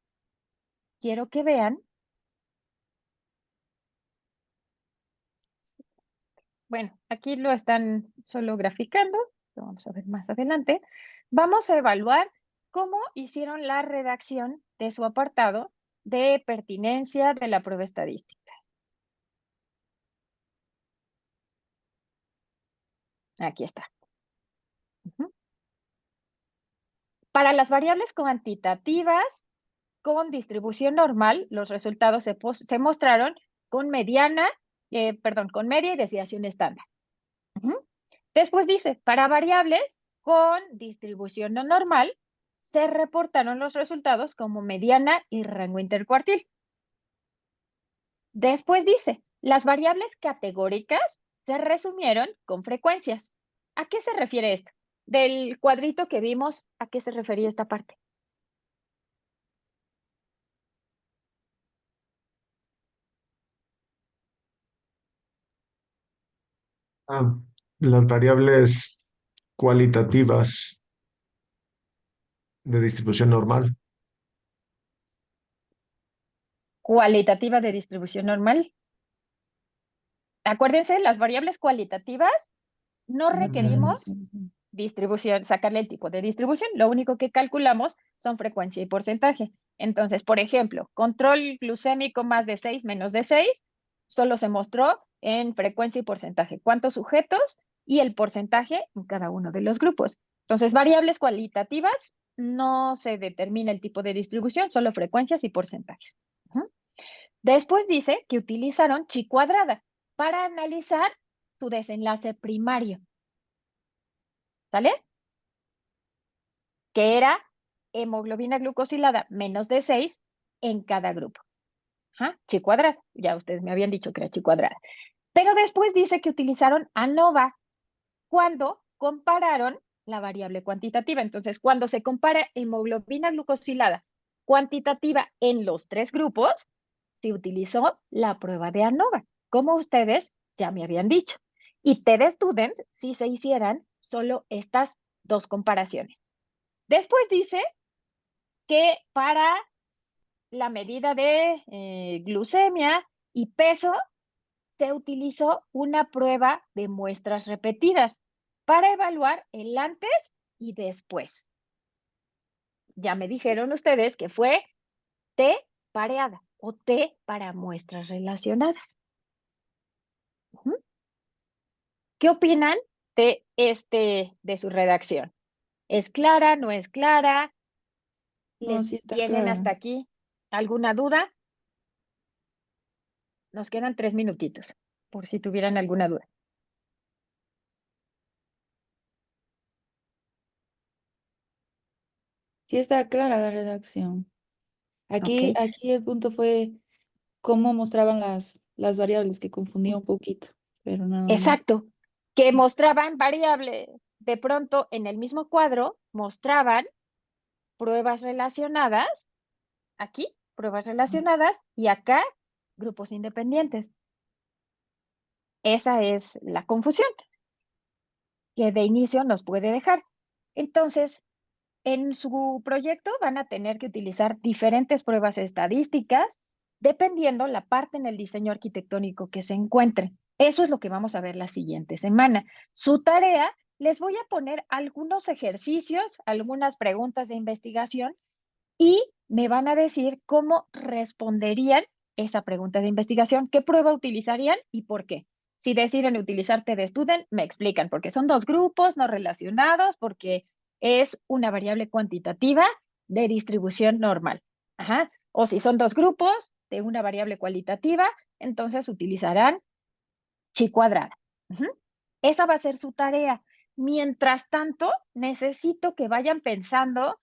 quiero que vean. Bueno, aquí lo están solo graficando, lo vamos a ver más adelante. Vamos a evaluar cómo hicieron la redacción de su apartado de pertinencia de la prueba estadística. Aquí está. Ujú. Para las variables cuantitativas con distribución normal, los resultados se mostraron con con media y desviación estándar. Ujú. Después dice, para variables con distribución no normal, se reportaron los resultados como mediana y rango intercuartil. Después dice, las variables categóricas se resumieron con frecuencias. ¿A qué se refiere esto? Del cuadrito que vimos, ¿a qué se refería esta parte? Ah, las variables cualitativas de distribución normal. Cualitativa de distribución normal. Acuérdense, las variables cualitativas no requerimos distribución, sacarle el tipo de distribución. Lo único que calculamos son frecuencia y porcentaje. Entonces, por ejemplo, control glucémico más de 6, menos de 6, solo se mostró en frecuencia y porcentaje. ¿Cuántos sujetos? Y el porcentaje en cada uno de los grupos. Entonces, variables cualitativas no se determina el tipo de distribución, solo frecuencias y porcentajes. Ujú. Después dice que utilizaron chi cuadrada para analizar su desenlace primario. ¿Sale? Que era hemoglobina glucosilada menos de 6 en cada grupo. Ajá, chi cuadrada. Ya ustedes me habían dicho que era chi cuadrada. Pero después dice que utilizaron ANOVA cuando compararon la variable cuantitativa. Entonces, cuando se compara hemoglobina glucosilada cuantitativa en los 3 grupos, se utilizó la prueba de ANOVA, como ustedes ya me habían dicho. Y TED Student si se hicieran solo estas 2 comparaciones. Después dice que para la medida de glucemia y peso se utilizó una prueba de muestras repetidas para evaluar el antes y después. Ya me dijeron ustedes que fue T pareada o T para muestras relacionadas. Ujú. ¿Qué opinan de su redacción? ¿Es clara? ¿No es clara? No, sí está ¿Tienen clara. hasta aquí alguna duda? Nos quedan 3 minutitos, por si tuvieran alguna duda. Sí está clara la redacción. Aquí, Ok. aquí el punto fue cómo mostraban las variables, que confundía un poquito, pero nada más. Exacto, que mostraban variables, de pronto en el mismo cuadro mostraban pruebas relacionadas, aquí pruebas relacionadas y acá grupos independientes. Esa es la confusión que de inicio nos puede dejar. Entonces, en su proyecto van a tener que utilizar diferentes pruebas estadísticas dependiendo la parte en el diseño arquitectónico que se encuentre. Eso es lo que vamos a ver la siguiente semana. Su tarea, les voy a poner algunos ejercicios, algunas preguntas de investigación y me van a decir cómo responderían esa pregunta de investigación, qué prueba utilizarían y por qué. Si deciden utilizar TDStudent, me explican, porque son dos grupos no relacionados, porque es una variable cuantitativa de distribución normal. Ajá. O si son dos grupos de una variable cualitativa, entonces utilizarán chi cuadrada. Ujú. Esa va a ser su tarea. Mientras tanto, necesito que vayan pensando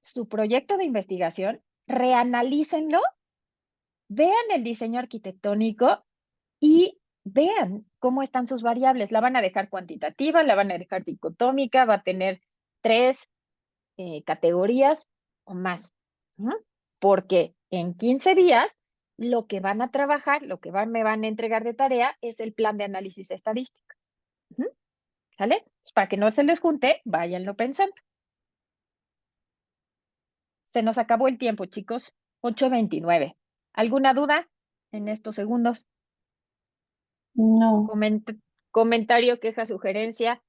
su proyecto de investigación, reanalícenlo, vean el diseño arquitectónico y vean cómo están sus variables. La van a dejar cuantitativa, la van a dejar dicotómica, va a tener 3 categorías o más. Ujú. Porque en 15 días lo que van a trabajar, me van a entregar de tarea es el plan de análisis estadístico. Ujú. ¿Sale? Pues para que no se les junte, váyanlo pensando. Se nos acabó el tiempo, chicos. 8:29. ¿Alguna duda en estos segundos? No. Comentario, queja, sugerencia.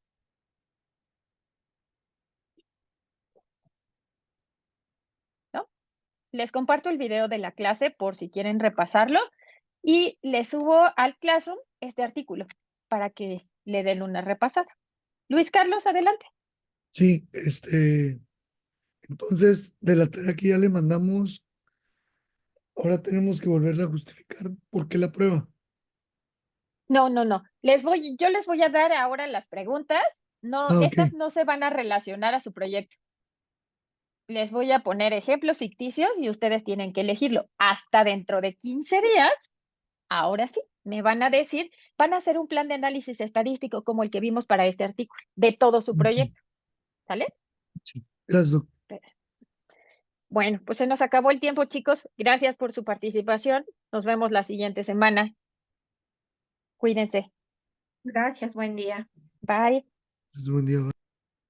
¿No? Les comparto el video de la clase por si quieren repasarlo y les subo al Classroom este artículo para que le den una repasada. Luis Carlos, adelante. Sí, entonces de la tarea que ya le mandamos, ahora tenemos que volverla a justificar por qué la prueba. No. Yo les voy a dar ahora las preguntas. No, Ah, ok. estas no se van a relacionar a su proyecto. Les voy a poner ejemplos ficticios y ustedes tienen que elegirlo. Hasta dentro de 15 días, ahora sí, me van a decir, van a hacer un plan de análisis estadístico como el que vimos para este artículo, de todo su proyecto. ¿Sale? Sí. Gracias, doc. Bueno, pues se nos acabó el tiempo, chicos. Gracias por su participación. Nos vemos la siguiente semana. Cuídense. Gracias, buen día. Bye. Buen día. Bye.